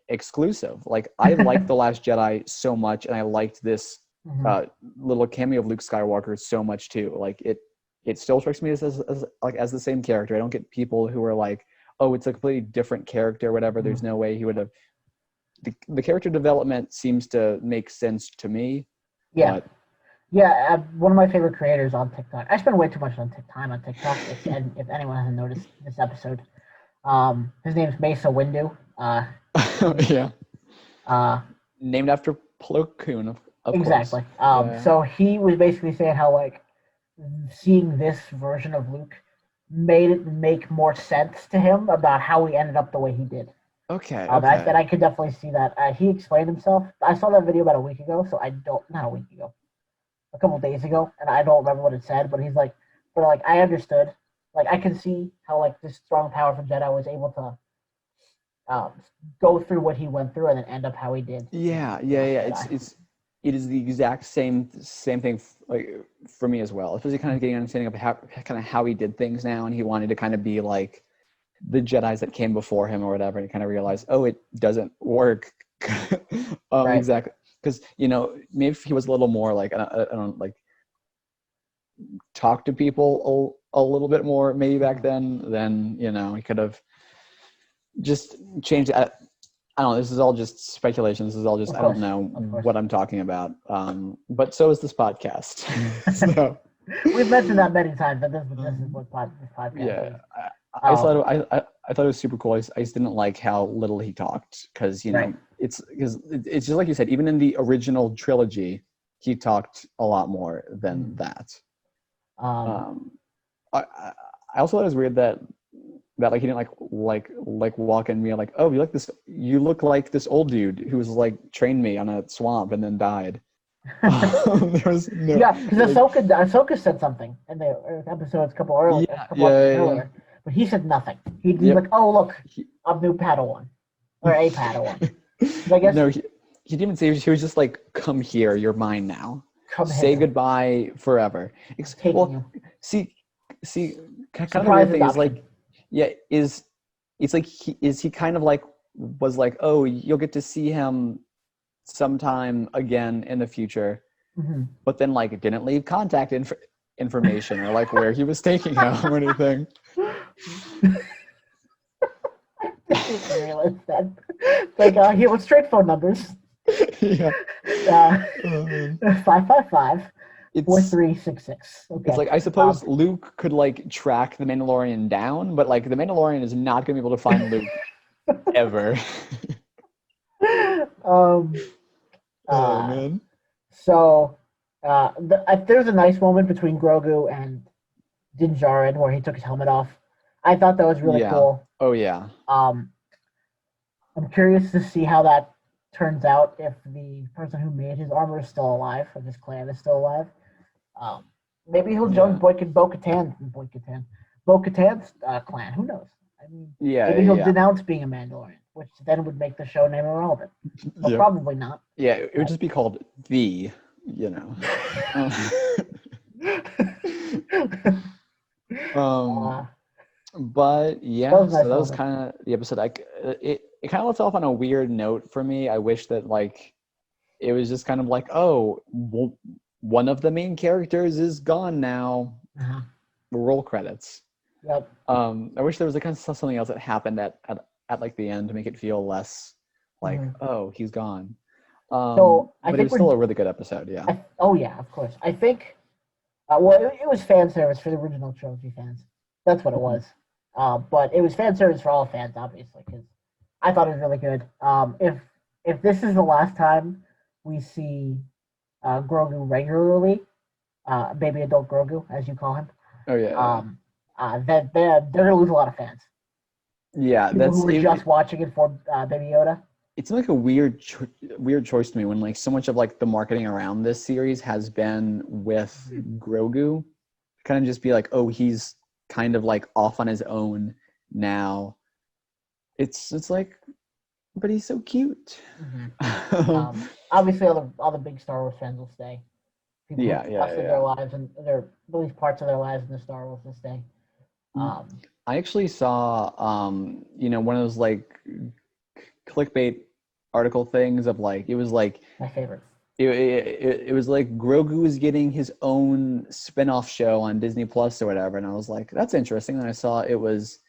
exclusive. Like I liked The Last Jedi so much, and I liked this little cameo of Luke Skywalker so much too. Like it still strikes me as the same character. I don't get people who are like, oh, it's a completely different character or whatever. There's no way he would have. The character development seems to make sense to me. Yeah. Yeah, one of my favorite creators on TikTok. I spend way too much time on TikTok. If anyone hasn't noticed this episode, his name's Mesa Windu. Yeah. Named after Plo Koon, of exactly. course. So he was basically saying how like seeing this version of Luke made it make more sense to him about how he ended up the way he did. Okay. And I could definitely see that. He explained himself. I saw that video about a week ago, so not a week ago, a couple of days ago, and I don't remember what it said, but he's like, I understood. Like, I can see how, like, this strong, powerful Jedi was able to go through what he went through and then end up how he did. Yeah. It is the exact same thing like for me as well. Especially kind of getting an understanding of how he did things now, and he wanted to kind of be like the Jedis that came before him or whatever, and he kind of realized, oh, it doesn't work. Right. Exactly, because maybe if he was a little more like I don't like talk to people a little bit more maybe back then he could have just changed it. I don't know, this is all just speculation. This is all just I don't know what I'm talking about, but so is this podcast. So we've mentioned that many times, but this is what this podcast is. I thought it was super cool. I just didn't like how little he talked, because it's just like you said, even in the original trilogy he talked a lot more than that. I also thought it was weird that like he didn't like walk in and be like, oh, you look like this old dude who was like trained me on a swamp and then died. Because Ahsoka said something in the episodes a couple earlier, but he said nothing. He'd be like, oh, look, I'm new Padawan, or a Padawan. I guess no, he didn't even say. He was just like, come here, you're mine now. Say goodbye forever. See, kind of the weird thing is like, he kind of like was like, oh, you'll get to see him sometime again in the future, but then like didn't leave contact information or like where he was taking him or anything. I didn't realize that. Like, here, what's straight phone numbers? 555 4366. Okay. It's like, I suppose Luke could like track the Mandalorian down, but like the Mandalorian is not going to be able to find Luke ever. Man. So There's a nice moment between Grogu and Din Djarin where he took his helmet off. I thought that was really Yeah. cool. Oh yeah. I'm curious to see how that turns out if the person who made his armor is still alive, if his clan is still alive. Maybe he'll join Bo-Katan's clan. Who knows? I mean, Yeah. maybe he'll Yeah. denounce being a Mandalorian, which then would make the show name irrelevant. But Yeah. probably not. Yeah. It would just be called the. You know. Uh, But yeah, That was a so nice that was moment. kind of the episode. It kind of left off on a weird note for me. I wish that like it was just kind of like, oh, well, one of the main characters is gone now. uh-huh. Roll credits. Yep. I wish there was kind of something else that happened at like the end to make it feel less like, Mhm. oh, he's gone. So I but it think was still a really good episode. Yeah. oh yeah, of course. I think. Well, it was fan service for the original trilogy fans. That's what it was. But it was fan service for all fans, obviously, because I thought it was really good. If this is the last time we see Grogu regularly, baby adult Grogu, as you call him, Oh yeah. that they're gonna lose a lot of fans. Yeah, People that's who were it. just watching it for Baby Yoda. It's like a weird choice to me when like so much of like the marketing around this series has been with Grogu, kind of just be like, oh, he's kind of like off on his own now. It's like, but he's so cute. Obviously, all the big Star Wars fans will stay. People who invested their lives and at least parts of their lives in the Star Wars will stay. I actually saw one of those like clickbait article things of like it was like my favorite. It was like Grogu is getting his own spin-off show on Disney Plus or whatever, and I was like, that's interesting. And I saw it was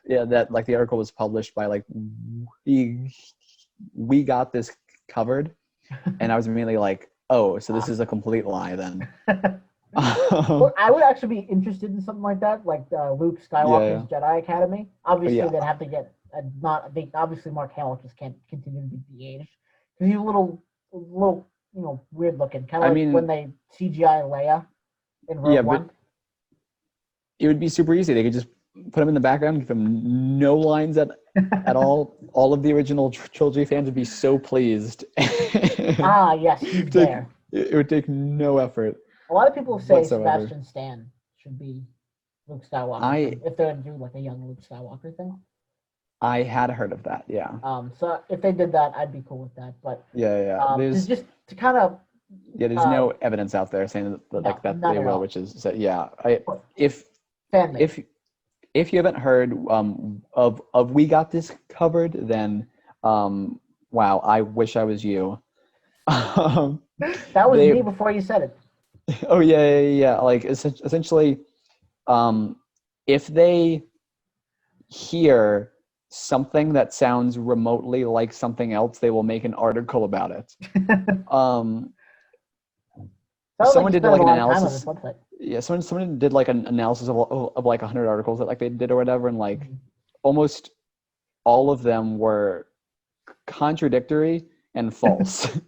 that like the article was published by like we got this covered, and I was immediately like, oh, so this is a complete lie then. Well, I would actually be interested in something like that, like Luke Skywalker's Jedi Academy. Obviously, they'd have to get obviously Mark Hamill just can't continue to be de-aged because he's a little weird looking, kind of like when they CGI Leia in Rogue One. But it would be super easy. They could just put him in the background, give him no lines at all. All of the original trilogy fans would be so pleased. Yes, he's there. It would take no effort. A lot of people say whatsoever. Sebastian Stan should be Luke Skywalker if they're going to do like a young Luke Skywalker thing. I had heard of that, yeah. So if they did that, I'd be cool with that. But there's just to kind of there's no evidence out there saying that they will, which is if you haven't heard of we got this covered, then wow, I wish I was you. That was me before you said it. Oh yeah. Like essentially, if they hear something that sounds remotely like something else, they will make an article about it. Someone did like an analysis. Yeah, someone did like an analysis of like 100 articles that like they did or whatever, and like almost all of them were contradictory and false.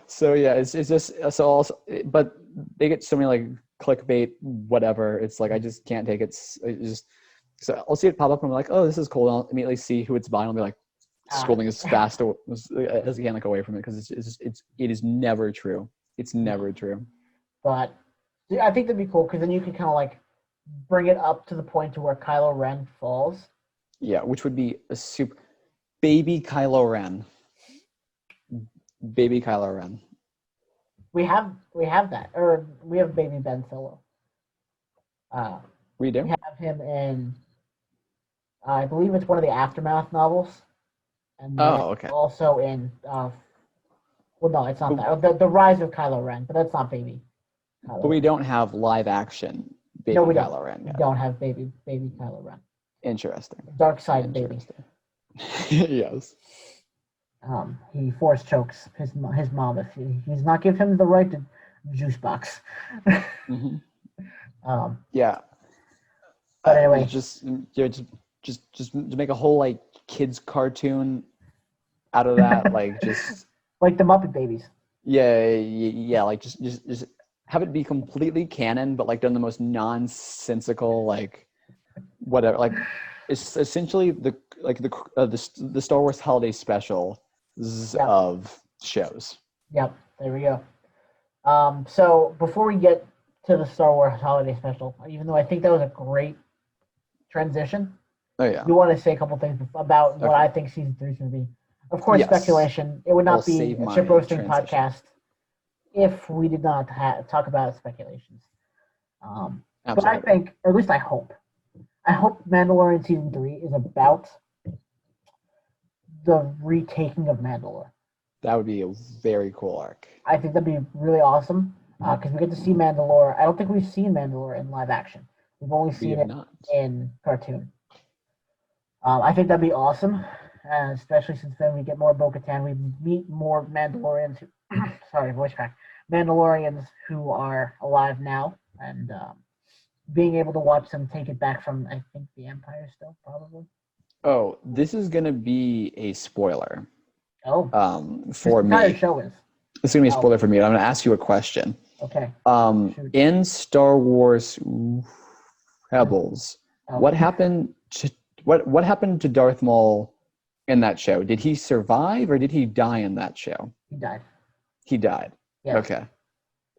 So yeah, it's just so also, but they get so many like clickbait whatever. It's like I just can't take it. It's just so I'll see it pop up and I'm like, oh, this is cool. And I'll immediately see who it's by. And I'll be like scrolling as fast as I can like away from it because it is never true. It's never true. But I think that'd be cool because then you can kind of like bring it up to the point to where Kylo Ren falls. Yeah, which would be a super baby Kylo Ren. Baby Kylo Ren. We have that, or we have baby Ben Solo. We do. We have him in, I believe it's one of the Aftermath novels, and also in. Well, no, it's not that. The Rise of Kylo Ren, but that's not baby. But we don't have live action baby Kylo Ren. We don't have baby Kylo Ren. Interesting. Dark side baby. Yes. He force chokes his mom if he's not give him the right to juice box. Yeah. But anyway, just make a whole like kids cartoon out of that, like just like the Muppet Babies. Yeah, like just have it be completely canon, but like done the most nonsensical, like whatever. Like it's essentially the Star Wars holiday special Yep. of shows. Yep. There we go. So before we get to the Star Wars holiday special, even though I think that was a great transition, Oh yeah. you want to say a couple things about what Okay. I think season 3 is going to be. Of course, Yes. speculation. It would I'll not be save a my chip roasting transition. podcast if we did not talk about speculations. But I Absolutely. think, or at least I hope Mandalorian season 3 is about the retaking of Mandalore. That would be a very cool arc. I think that'd be really awesome because we get to see Mandalore. I don't think we've seen Mandalore in live action. We've only We seen have it not. in cartoon. I think that'd be awesome, especially since then we get more Bo-Katan. We meet more Mandalorians. Sorry, voice crack. Mandalorians who are alive now, and being able to watch them take it back from, I think, the Empire still, probably. Oh, this is gonna be a spoiler. Oh, For this entire me. show is. It's gonna be a spoiler for me. I'm gonna ask you a question. Okay. Shoot. In Star Wars Rebels, Oh. what happened to Darth Maul in that show? Did he survive or did he die in that show? He died. He died. Yes. Okay.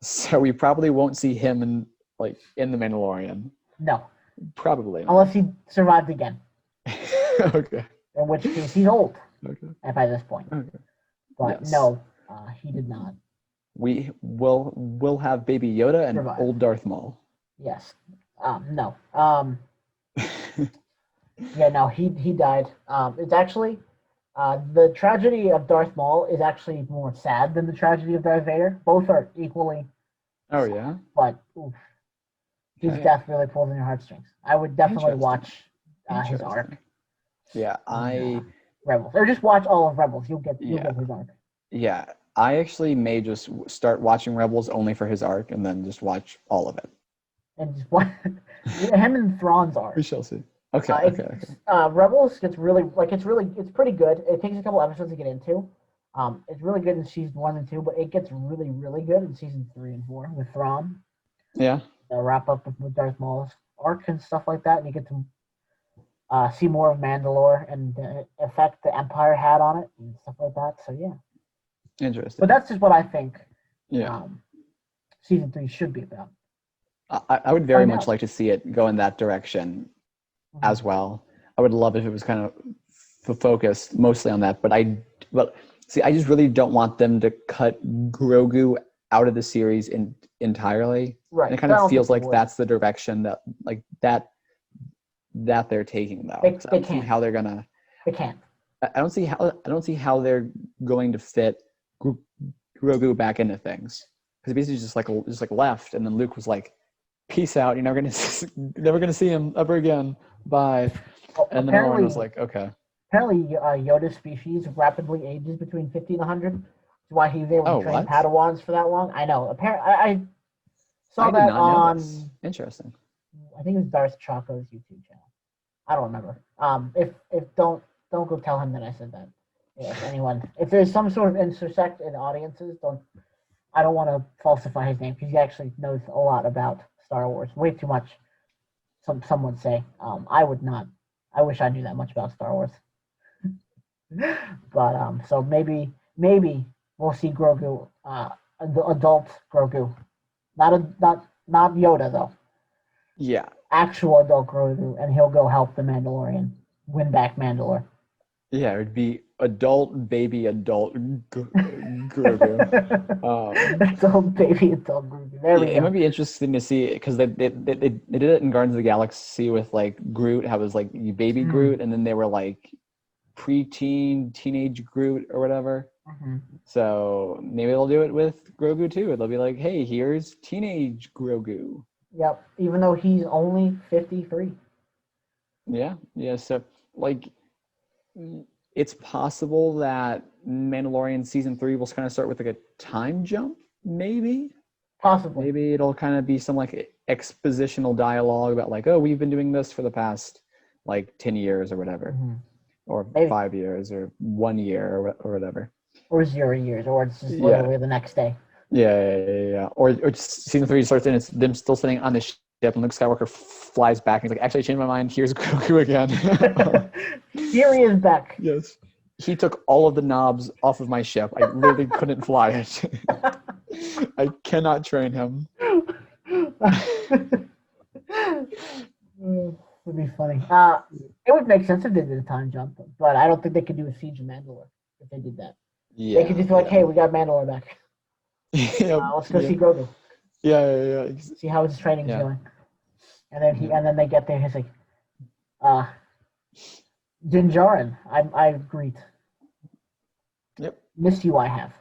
So we probably won't see him in the Mandalorian. No. Probably not. Unless he survived again. Okay. In which case he's old. Okay. By this point. Okay. But Yes. no, he did not. We will have Baby Yoda and Survive. old Darth Maul. Yes. No. Yeah, no, he died. It's actually the tragedy of Darth Maul is actually more sad than the tragedy of Darth Vader. Both are equally, Oh yeah. but oof, his Okay. death really pulls on your heartstrings. I would definitely watch his Interesting. arc. Yeah, Rebels, or just watch all of Rebels. You'll get his arc. Yeah, I actually may just start watching Rebels only for his arc, and then just watch all of it. And just watch him and Thrawn's arc. We shall see. Okay. Rebels gets really it's pretty good. It takes a couple episodes to get into. It's really good in season 1 and 2, but it gets really, really good in season 3 and 4 with Thrawn. Yeah. They'll wrap up with Darth Maul's arc and stuff like that, and you get to see more of Mandalore and the effect the Empire had on it and stuff like that. So yeah. Interesting. But that's just what I think. Yeah. Season 3 should be about. I would very much like to see it go in that direction as well. I would love if it was kind of focused mostly on that, but I just really don't want them to cut Grogu out of the series entirely. Right. And it kind of feels like that's the direction that they're taking though. They don't see how they're gonna. They can't. I don't see how they're going to fit Grogu back into things, because basically just like left, and then Luke was like, "Peace out. You're never gonna see him ever again. Bye." And then everyone was like, "Okay." Apparently, Yoda's species rapidly ages between 50 and 100. That's why he was able to train Padawans for that long. I know. Apparently, I saw that on. Interesting. I think it was Darth Chaco's YouTube channel. I don't remember. If don't go tell him that I said that. Yeah, if there's some sort of intersect in audiences, I don't want to falsify his name, because he actually knows a lot about Star Wars, way too much. Some would say. I would not. I wish I knew that much about Star Wars. But so maybe we'll see Grogu, the adult Grogu, not Yoda though. Yeah. Actual adult Grogu, and he'll go help the Mandalorian win back Mandalore. Yeah, it would be adult Grogu. Adult Grogu. There we go. It might be interesting to see, because they did it in Guardians of the Galaxy with like Groot, how it was like baby Groot, and then they were like preteen, teenage Groot or whatever. So maybe they'll do it with Grogu too. They'll be like, "Hey, here's teenage Grogu." Yep. Even though he's only 53. Yeah. So it's possible that Mandalorian season 3 will kind of start with like a time jump, maybe. Possibly. Maybe it'll kind of be some like expositional dialogue about like, oh, we've been doing this for the past like 10 years or whatever. or Maybe. 5 years, or 1 year, or whatever. Or 0 years, or it's just literally the next day. Yeah. Or just season 3 starts and it's them still sitting on the ship, and Luke Skywalker flies back and he's like, actually, I changed my mind. Here's Grogu again. Here he is back. Yes. He took all of the knobs off of my ship. I literally couldn't fly it. I cannot train him. Would be funny. It would make sense if they did a time jump, but I don't think they could do a Siege of Mandalore if they did that. Yeah. They could just be like, hey, we got Mandalore back. Let's go see Grogu. Yeah. See how his training's going. And then they get there and he's like, Din Djarin, I greet. Yep. Miss you I have.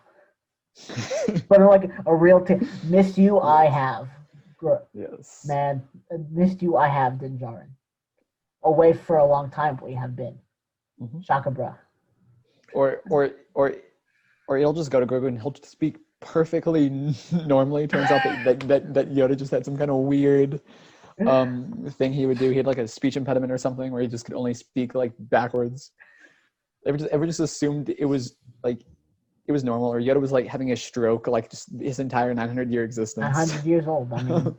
But like a real miss you I have. Yes. Man, missed you I have, Din Djarin. Away for a long time we have been. Shaka bra. Or it'll just go to Grogu and he'll just speak perfectly normally. Turns out that Yoda just had some kind of weird thing he would do. He had like a speech impediment or something where he just could only speak like backwards. Ever just assumed it was normal, or Yoda was like having a stroke like just his entire 900-year existence. 900 years old. I mean.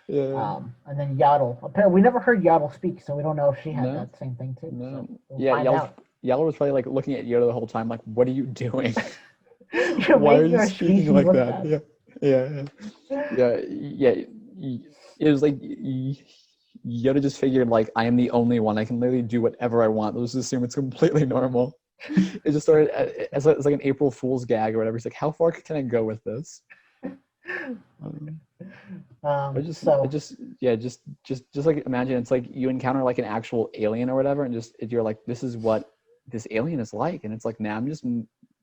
Yeah. And then Yaddle. Apparently, we never heard Yaddle speak, so we don't know if she had that same thing too. No. So we'll Yaddle was probably like looking at Yoda the whole time, like, "What are you doing? You're Why are you making our speaking species like look that?" bad. Yeah. It was like Yoda just figured like I am the only one. I can literally do whatever I want. Let's just assume it's completely normal. It just started as like an April Fool's gag or whatever. He's like, "How far can I go with this?" Just like imagine it's like you encounter like an actual alien or whatever, and you're like, this is what this alien is like, and it's like, nah, I'm just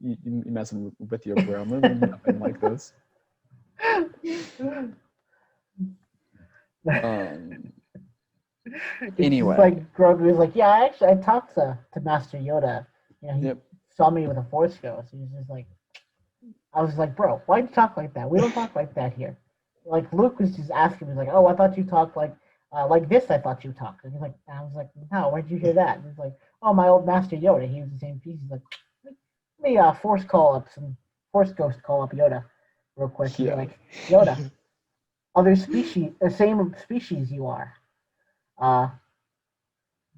messing with you, bro. I'm living nothing like this. Anyway, it's like Grogu was like, yeah, I talked to Master Yoda. You know, he saw me with a Force Ghost. He was just like, I was like, bro, why'd you talk like that? We don't talk like that here. Like Luke was just asking me, like, oh, I thought you talked like this. I thought you talked. And he's like, I was like, no, where'd you hear that? And he's like, oh, my old Master Yoda. He was the same piece. He's like, let me Force Ghost call up Yoda real quick. And be like, Yoda, other species, the same species you are.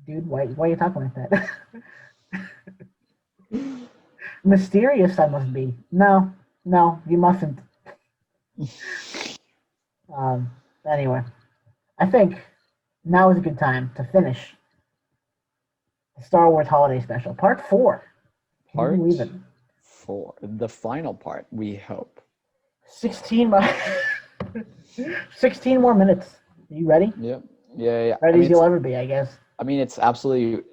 Dude, why are you talking like that? Mysterious I must be. No, you mustn't. Anyway, I think now is a good time to finish the Star Wars Holiday Special, Part 4. Part 4, the final part, we hope. 16 more minutes. Are you ready? Yep. Yeah. Ready as you'll ever be, I guess. I mean, it's absolutely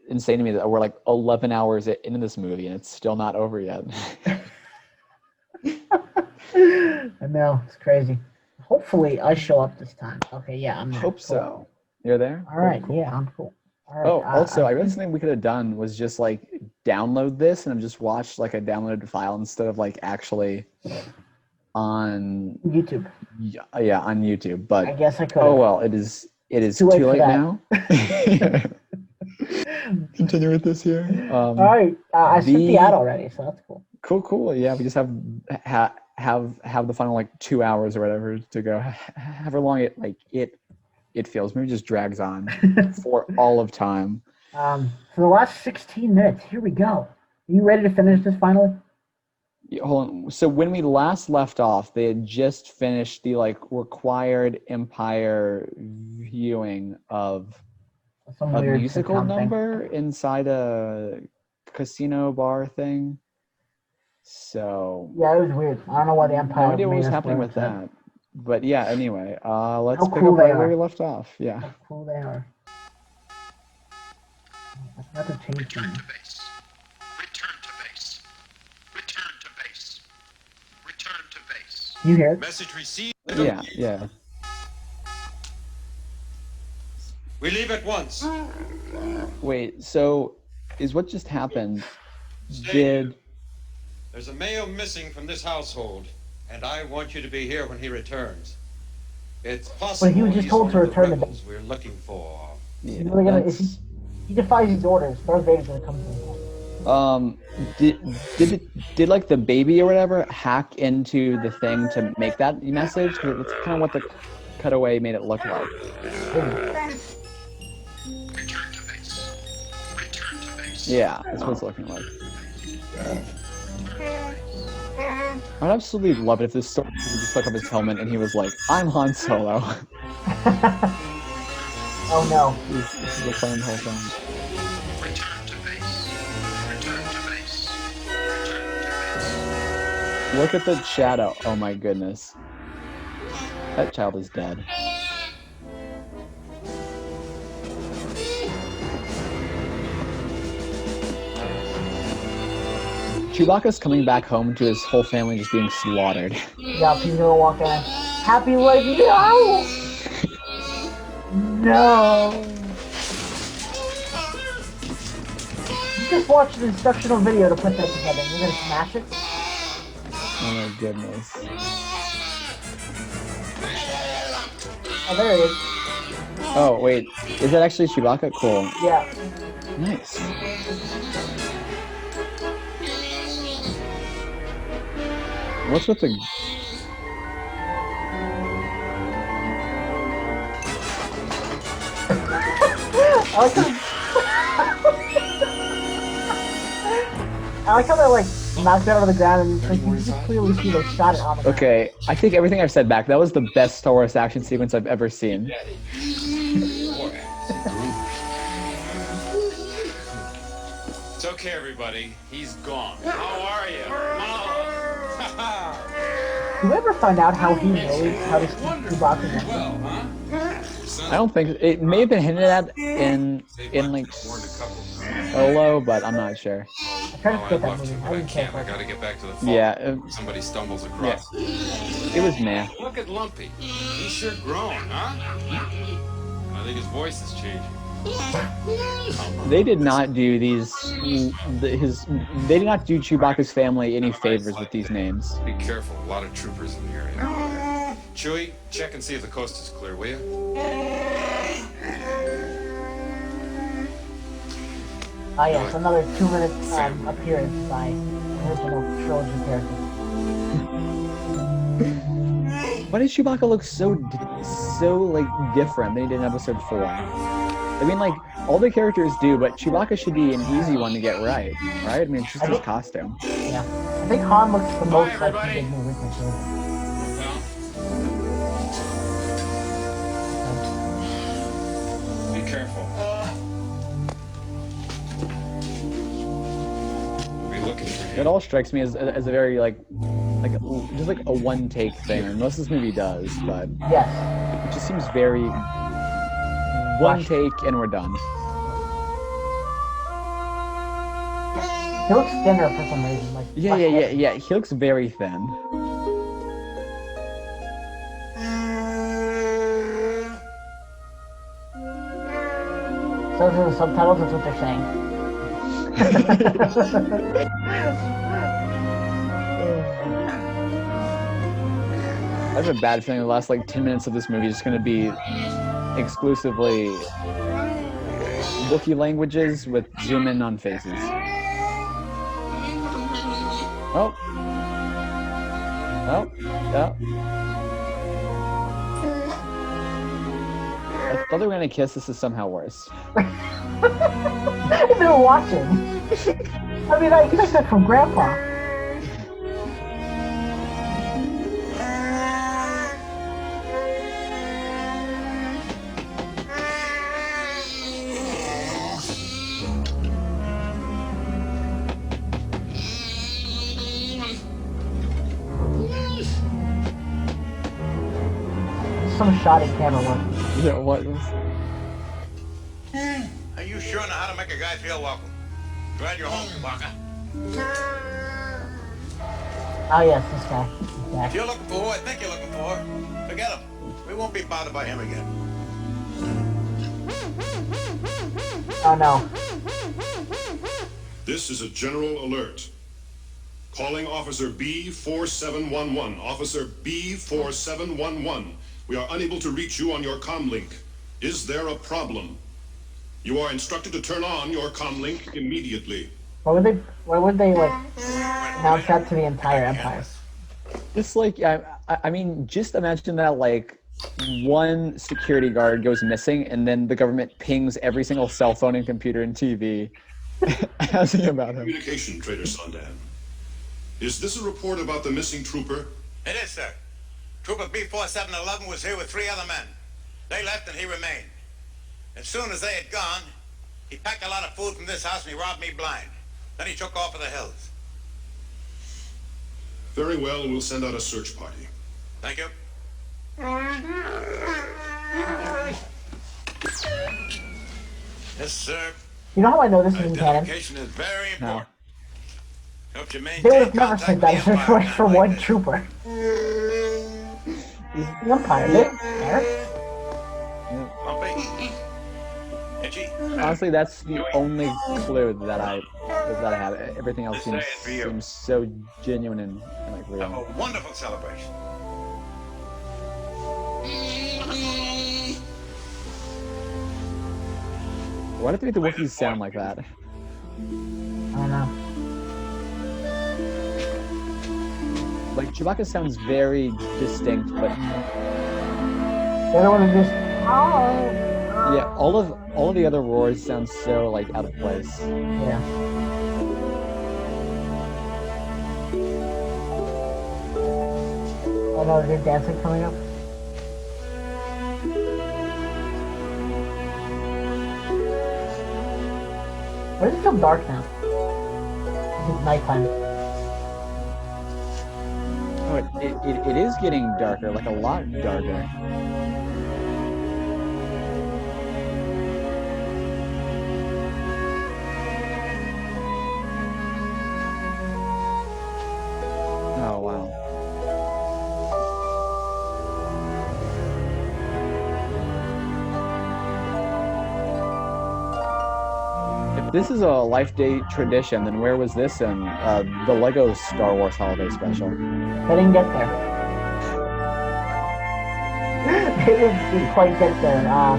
insane to me that we're like 11 hours into this movie and it's still not over yet. I know, it's crazy. Hopefully I show up this time. Okay, yeah, I'm there. Hope so. You're there? All right, cool. Yeah, I'm cool. All right, also, I read something we could have done was just like download this and just watch like a downloaded file instead of like actually on YouTube. Yeah, on YouTube. But I guess I could. Oh well, it is too late now. Continue with this here. All right, I sent the ad already, so that's cool. Cool. Yeah, we just have the final like 2 hours or whatever to go. However long it feels. Maybe it just drags on for all of time. For the last 16 minutes, here we go. Are you ready to finish this finally? Yeah, hold on. So when we last left off, they had just finished the like required Empire viewing of a musical number inside a casino bar thing. So yeah, it was weird. I don't know why the Empire. No idea what was happening with that. But yeah, anyway, let's pick up right where we left off. Yeah. How cool they are. I have to change them. Return to base. Return to base. Return to base. You hear it? Message received. Yeah. We leave at once. Wait, so is what just happened? There's a male missing from this household, and I want you to be here when he returns. It's possible. But he was just told to return to base. We're looking for. Yeah, he's He defies his orders. Darth Vader's gonna come to him. Did like the baby or whatever hack into the thing to make that message? Because that's kind of what the cutaway made it look like. Return to base. Return to base. Yeah, that's what it's looking like. I'd absolutely love it if this story just took off his helmet and he was like, "I'm Han Solo." Oh no. This is the plan the whole time. Return to base. Return to base. Return to base. Look at the shadow. Oh my goodness. That child is dead. Chewbacca's coming back home to his whole family just being slaughtered. Yeah, he's gonna walk in. Happy life. No! No! You just watched an instructional video to put that together. You're gonna smash it? Oh my goodness. Oh, there he is. Oh, wait. Is that actually Chewbacca? Cool. Yeah. Nice. What's with the... I like how they like knocked it out of the ground and like, you can just clearly see they shot it on the ground. Okay, I take everything I've said back. That was the best Star Wars action sequence I've ever seen. It's okay, everybody. He's gone. How are you? Do you ever find out how he knows how to speak Chewbacca? Well, huh? I don't think... It may have been hinted at in like Solo, but I'm not sure. I tried to Oh, I skip that love movie. to, I but I didn't care can't. for I it. gotta get back to the phone. Yeah, Somebody stumbles yeah. across. It was meh. Look at Lumpy. He's sure grown, huh? I think his voice is changing. They did not do these... They did not do Chewbacca's family any favors with these names. Be careful. A lot of troopers in the area. Chewie, check and see if the coast is clear, will you? Ah yes, another 2-minute appearance by original trilogy character. Why does Chewbacca look so like different than he did in Episode 4? I mean, like, all the characters do, but Chewbacca should be an easy one to get right? I mean, it's just his costume. Yeah. I think Han looks the most like he did in the original trilogy. Well, be careful. We'll be looking for you. It all strikes me as a very, just like a one-take thing. And most of this movie does, but Yes. it just seems very... one take and we're done. He looks thinner for some reason. Like Yeah. He looks very thin. So those are the subtitles, that's what they're saying. I have a bad feeling the last 10 minutes of this movie is going to be exclusively Wookiee languages with zoom in on faces. Oh. I thought they were going to kiss. This is somehow worse. They're watching. I mean, I expect that from Grandpa. Some shoddy camera work. Yeah, what was... Are you sure know how to make a guy feel welcome? Glad you're home, Chewbacca. Oh yes, this guy. He's If back. you're looking for who I think you're looking for, forget him. We won't be bothered by him again. Oh no. This is a general alert. Calling Officer B4711. Officer B4711. We are unable to reach you on your comm link. Is there a problem? You are instructed to turn on your comlink immediately. Why would they like announce that to the entire empire? Just like I mean, just imagine that like one security guard goes missing, and then the government pings every single cell phone and computer and TV asking about him. Communication, Trader Sondan. Is this a report about the missing trooper? It is, sir. Trooper B4711 was here with 3 other men. They left and he remained. As soon as they had gone, he packed a lot of food from this house and he robbed me blind. Then he took off for the hills. Very well, we'll send out a search party. Thank you. Yes, sir. You know how I know this isn't canon? Identification is very important. Helps you They maintain would have never contact said with that the if it Empire was in a for time like one this. trooper. The Empire, they didn't care. Bumpy. Itchy. Honestly, that's the only clue that I have. Everything else This day is for you. seems so genuine and like Have real. a wonderful celebration. Why do they make the Wookiees sound like that? I don't know. Like Chewbacca sounds very distinct, but The other one is just, oh. yeah, all of the other roars sound so like out of place. Yeah. Oh no, is there dancing coming up? Why is it so dark now? It's nighttime. Oh, it is getting darker, like a lot darker. Oh wow. If this is a life day tradition, then where was this in the Lego Star Wars Holiday Special? They didn't get there. They didn't quite get there. I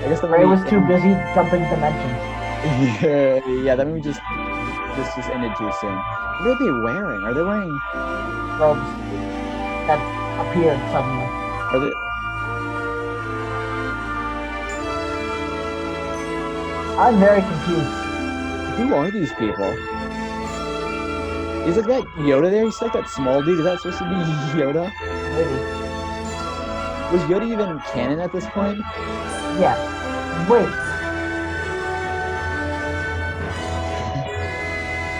guess the Ray movie was too busy jumping dimensions. yeah, that movie just ended too soon. What are they wearing? Are they wearing? Robes that appeared suddenly. Are they? I'm very confused. Who are these people? Is it that Yoda there? He's like that small dude. Is that supposed to be Yoda? Maybe. Was Yoda even canon at this point? Yeah. Wait.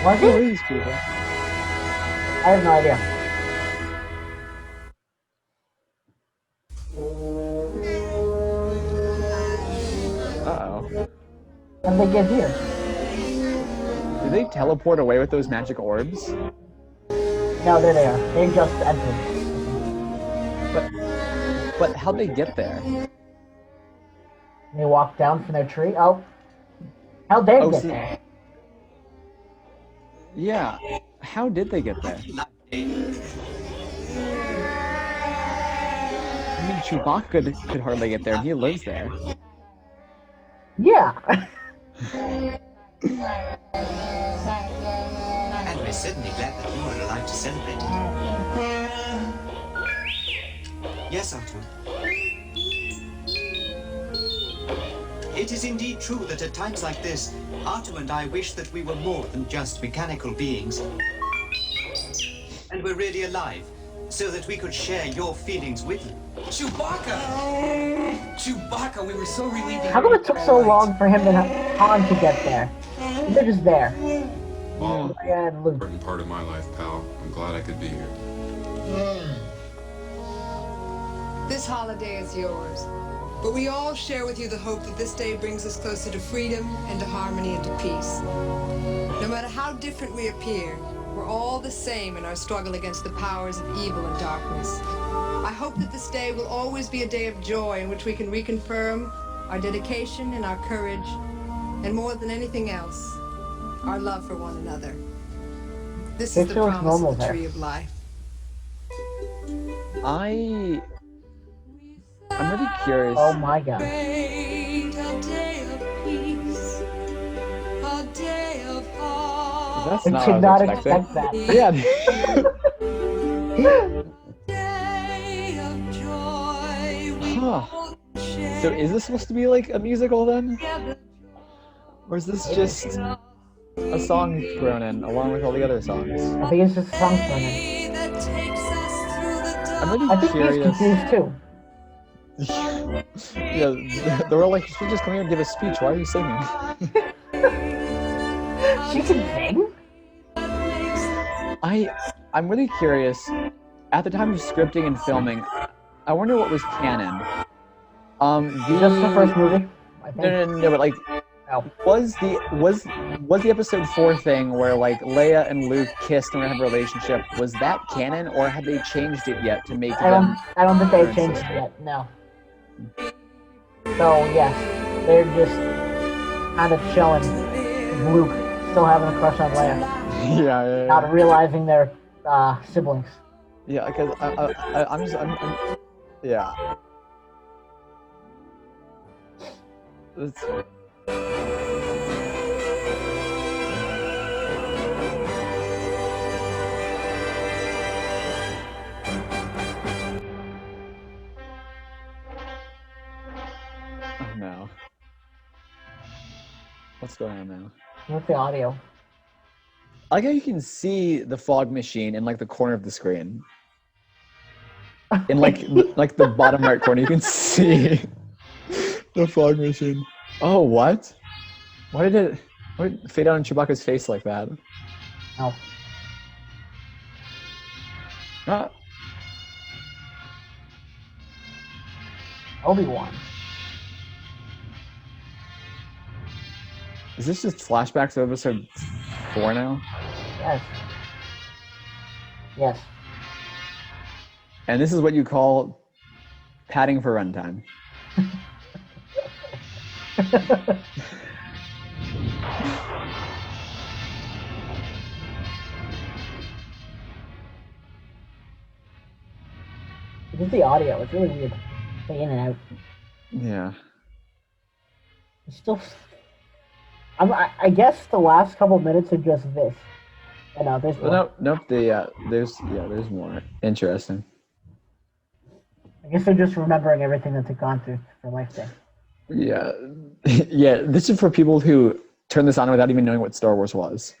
Was Who are it? these people? I have no idea. Uh-oh. How did they get here? Did they teleport away with those magic orbs? No, there they are. They just entered. But how'd they get there? They walked down from their tree. Oh. How'd they Oh, get see- there? Yeah. How did they get there? I mean, Chewbacca could hardly get there, and he lives there. Yeah. And we're certainly glad that you were alive to celebrate it. Yes, Arthur. It is indeed true that at times like this, Artu and I wish that we were more than just mechanical beings. And were really alive, so that we could share your feelings with you. Chewbacca! Chewbacca, we were so relieved. How come it took so long for him and Han to get there? They're just there. Well, Yeah, and Luke. important part of my life, pal. I'm glad I could be here. This holiday is yours, but we all share with you the hope that this day brings us closer to freedom and to harmony and to peace. No matter how different we appear, we're all the same in our struggle against the powers of evil and darkness. I hope that this day will always be a day of joy in which we can reconfirm our dedication and our courage, and more than anything else, our love for one another. This is the Picture looks promise normal of the there. Tree of Life. I'm really curious. Oh my god. Wait till That's I not did what I not was expecting. expect that. Yeah. Huh. So is this supposed to be like a musical then? Or is this just a song thrown in along with all the other songs? I think it's just songs thrown in. I'm really I think curious. he's confused too. Yeah, they were like, you should just come here and give a speech. Why are you singing? She can sing? I'm really curious. At the time of scripting and filming, I wonder what was canon. Just the first movie, I think. No, but like, Oh. was the episode 4 thing where like Leia and Luke kissed and were having a relationship? Was that canon, or had they changed it yet to make them? I don't think they've parents changed sister? it yet. No. So yes, they're just kind of chilling. Luke still having a crush on Leia, Yeah. not realizing they're siblings. Yeah, because I'm yeah. It's, oh no. What's going on now? What's the audio? I like how you can see the fog machine in like the corner of the screen. In like like the bottom right corner, you can see the fog machine. Oh, what? Why did it fade out on Chewbacca's face like that? No. Ah, Obi-Wan. is this just flashbacks of episode 4 now? Yes. Yes. And this is what you call padding for runtime. Just the audio. It's really weird. It's like in and out. Yeah. It's still. I guess the last couple minutes are just this. And there's more. Well, nope. There's more. Interesting. I guess they're just remembering everything that they've gone through for Life Day. Yeah, yeah. This is for people who turn this on without even knowing what Star Wars was.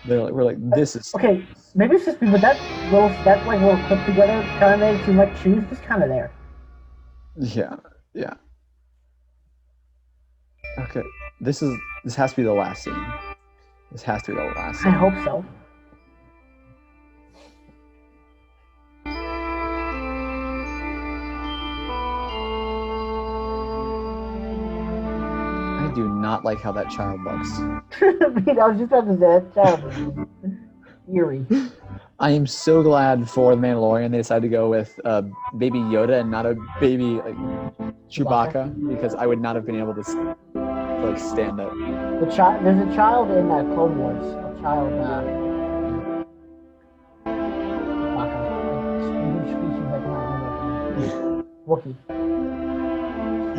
We're like, this is okay. Maybe it's just me, but that little clip together kind of made it seem like she was just kind of there. Yeah. Okay, this has to be the last scene. This has to be the last I scene. hope so. I do not like how that child looks. I was just about to say that child eerie. I am so glad for the Mandalorian they decided to go with baby Yoda and not a baby like Chewbacca, because I would not have been able to like stand it. There's a child in Clone Wars. A child. Wookiee.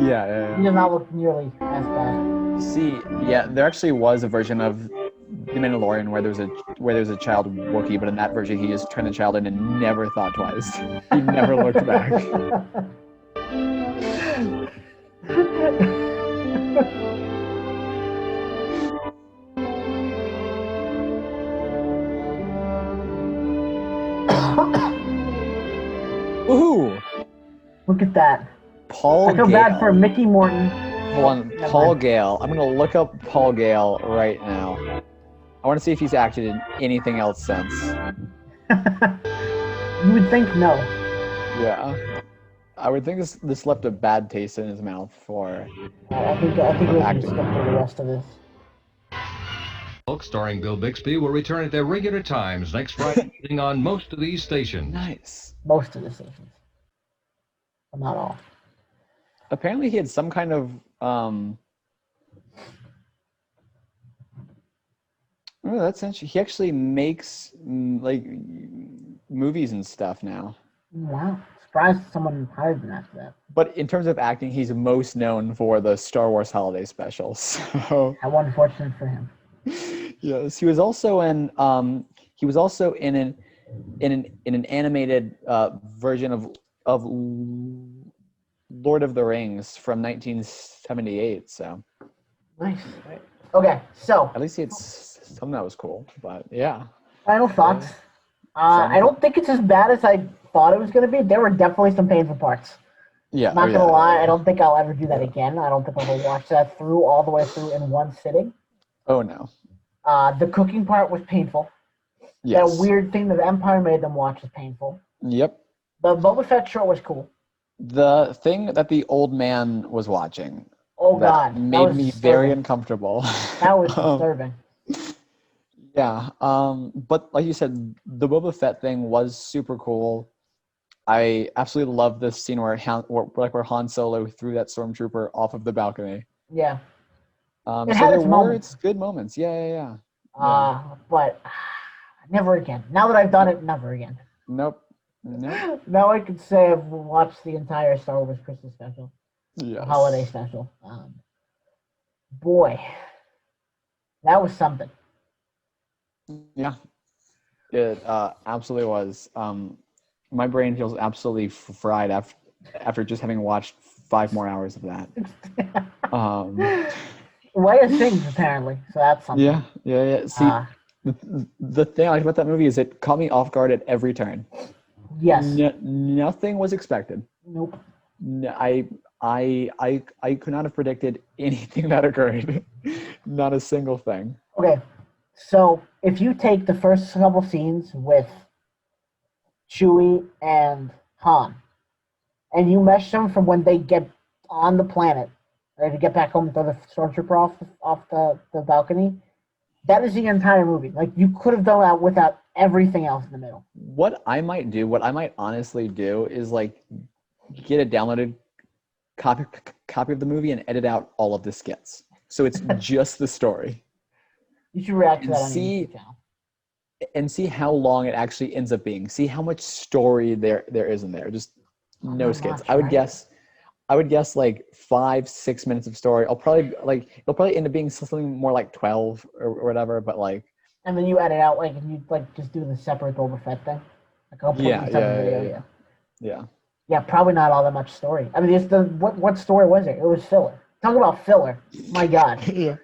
Yeah. He does not look nearly as bad. See, yeah, there actually was a version of The Mandalorian where there's a child Wookiee, but in that version he just turned the child in and never thought twice. He never looked back. Ooh! Look at that. Paul I feel Gale. bad for Mickey Morton. Hold on, Paul Gale. I'm gonna look up Paul Gale right now. I want to see if he's acted in anything else since. You would think no. Yeah. I would think this left a bad taste in his mouth for. I think we can acting. skip through the rest of this. Starring Bill Bixby will return at their regular times next Friday evening on most of these stations. Nice. Most of the stations. But not all. Apparently he had some kind of oh, that's interesting. He actually makes like movies and stuff now. Wow. Surprised someone hired him after that. But in terms of acting, he's most known for the Star Wars Holiday Special. So How unfortunate for him. yes, he was also in an animated version of Lord of the Rings from 1978. So Nice. Okay, so at least it's something that was cool. But yeah, final thoughts. I don't think it's as bad as I thought it was going to be. There were definitely some painful parts. yeah. Not oh, gonna yeah, lie, yeah. I don't think I'll ever do that again. I don't think I'll ever watch that through all the way through in one sitting. Oh no. The cooking part was painful. Yes. That weird thing that Empire made them watch was painful. Yep. The Boba Fett show was cool. The thing that the old man was watching. Oh that God, made that was me disturbing. very uncomfortable. That was disturbing. Yeah. But like you said, the Boba Fett thing was super cool. I absolutely love this scene where where Han Solo threw that stormtrooper off of the balcony. Yeah. So It had there its were moments. good moments. Yeah. But never again. Now that I've done it, never again. Nope. Now I can say I've watched the entire Star Wars Christmas special, Yes. holiday special. Boy, that was something. Yeah. It absolutely was. My brain feels absolutely fried after just having watched 5 more hours of that. Leia sings apparently, so that's something. Yeah. See, the thing I like about that movie is it caught me off guard at every turn. Yes. Nothing was expected. Nope. I could not have predicted anything that occurred. Not a single thing. Okay, so if you take the first couple scenes with Chewie and Han, and you mesh them from when they get on the planet, or to get back home and throw the stormtrooper off the balcony, that is the entire movie. Like, you could have done that without everything else in the middle. What I might honestly do is like get a downloaded copy of the movie and edit out all of the skits, so it's just the story. You should react to And that on your YouTube channel. And see how long it actually ends up being. See how much story there is in there. Just no skits. Much, I would right? guess like 5-6 minutes of story. It'll probably end up being something more like 12 or whatever. But like, And then you edit out, like, and you like just do the separate Boba Fett thing. Like, I'll put Yeah, in a separate yeah, video. yeah. Yeah, probably not all that much story. I mean, it's what story was it? It was filler. Talk about filler. My God. Yeah.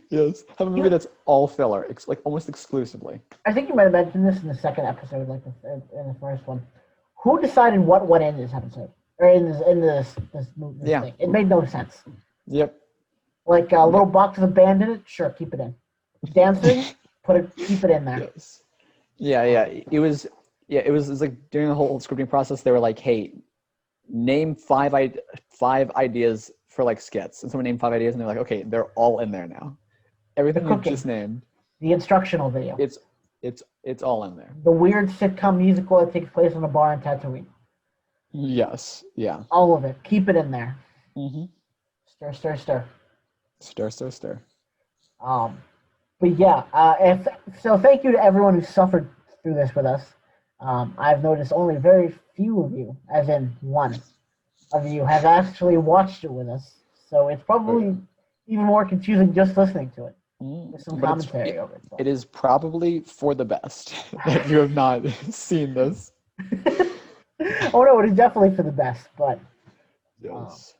Yes. Have a movie that's all filler, like almost exclusively. I think you might have mentioned this in the second episode, like in the first one. Who decided what went in this episode or in this Yeah. thing? It made no sense. Yep. Like a little box of band in it, sure, keep it in. Dancing, keep it in there. Yes. Yeah. It was like during the whole scripting process, they were like, "Hey, name five ideas for like skits," and someone named 5 ideas, and they're like, "Okay, they're all in there now. Everything you just named." The instructional video. It's all in there. The weird sitcom musical that takes place on a bar in Tatooine. Yes. Yeah. All of it. Keep it in there. Mm-hmm. Stir, stir, stir. Stir. But yeah, so thank you to everyone who suffered through this with us. I've noticed only very few of you, as in one of you, have actually watched it with us. So it's probably even more confusing just listening to it. With some commentary over it. So. It is probably for the best that you have not seen this. Oh no, it is definitely for the best, but Yes.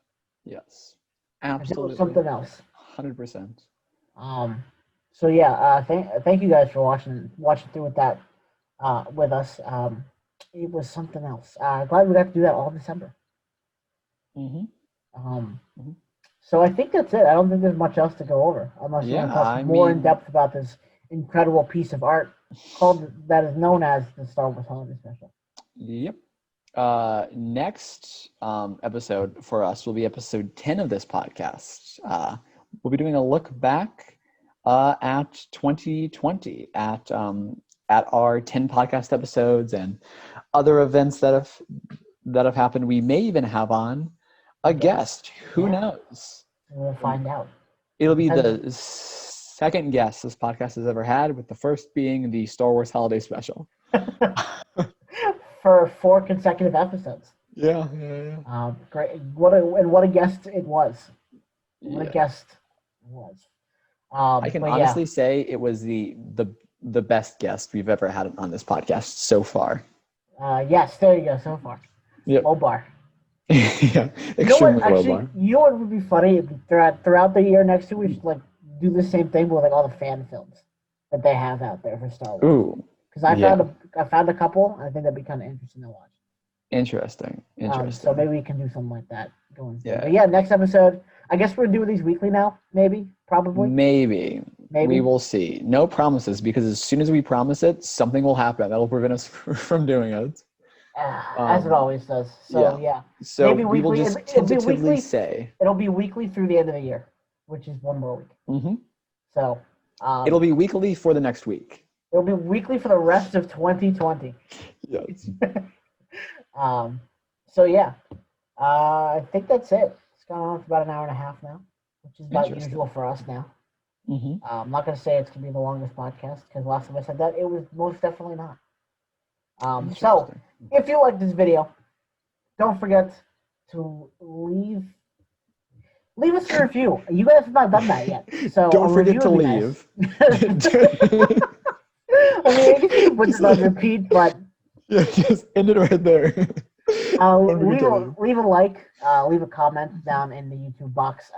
Absolutely. Something else. 100%. So yeah, thank you guys for watching through with that with us. It was something else. Glad we got to do that all December. So I think that's it. I don't think there's much else to go over unless you want to talk more in depth about this incredible piece of art that is known as the Star Wars Holiday Special. Yep. Next episode for us will be episode 10 of this podcast. We'll be doing a look back at 2020 at our 10 podcast episodes and other events that have happened. We may even have on a guest. Who knows? We'll find out. It'll be the second guest this podcast has ever had, with the first being the Star Wars Holiday Special. for 4 consecutive episodes. Yeah. Great. What a guest it was. What a guest it was. I can honestly say it was the best guest we've ever had on this podcast so far. Yes, there you go. So far, low bar. Yeah, You know what? extremely low Actually, bar. you know what would be funny throughout the year next year? We should like do the same thing with like all the fan films that they have out there for Star Wars. Ooh, Because I found a couple. I think that'd be kind of interesting to watch. Interesting. So maybe we can do something like that going forward. Yeah. But yeah, next episode. I guess we're doing these weekly now. Maybe, probably. Maybe. We will see. No promises, because as soon as we promise it, something will happen that'll prevent us from doing it. As it always does. So yeah. So maybe we will weekly. just It'll be tentatively weekly. say It'll be weekly through the end of the year, which is one more week. Mm-hmm. So it'll be weekly for the next week. It'll be weekly for the rest of 2020. Yes. So yeah, I think that's it. It's gone on for about an hour and a half now, which is about usual for us now. Mm-hmm. I'm not going to say it's going to be the longest podcast, because last time I said that, it was most definitely not. So, if you like this video, don't forget to leave us a review. You guys have not done that yet. So don't forget to leave. Nice. I mean, I guess you can put this on repeat, but yeah, just end it right there. leave a like, leave a comment down in the YouTube box.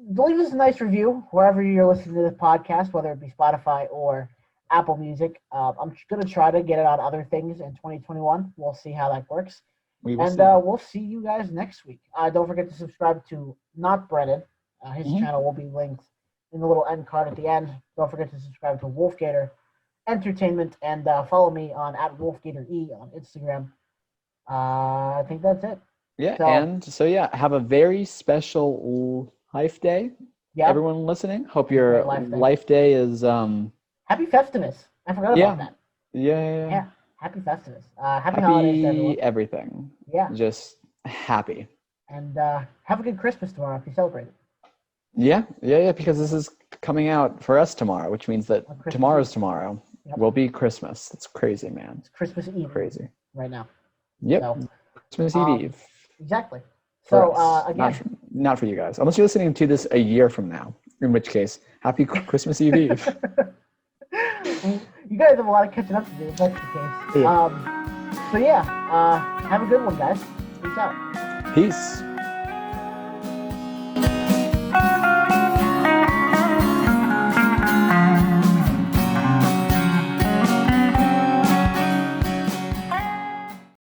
Leave us a nice review wherever you're listening to this podcast, whether it be Spotify or Apple Music. I'm going to try to get it on other things in 2021. We'll see how that works. We'll see you guys next week. Don't forget to subscribe to Not Brennan. His channel will be linked in the little end card at the end. Don't forget to subscribe to Wolfgator Entertainment, and follow me on @WolfgatorE on Instagram. I think that's it. Yeah, so have a very special Life Day. Yeah. Everyone listening, hope your Life Day is Happy Festivus. I forgot about that. Yeah. Happy Festivus. Happy holidays, everyone. Everything. Yeah. Just happy. And have a good Christmas tomorrow if you celebrate it. Yeah, because this is coming out for us tomorrow, which means that tomorrow's tomorrow will be Christmas. It's crazy, man. It's Christmas Eve. Crazy. Right now. Yep. So, Christmas Eve. Exactly. So, again. Not for you guys. Unless you're listening to this a year from now, in which case, happy Christmas Eve. You guys have a lot of catching up to do, if that's the case. Yeah. Have a good one, guys. Peace out. Peace.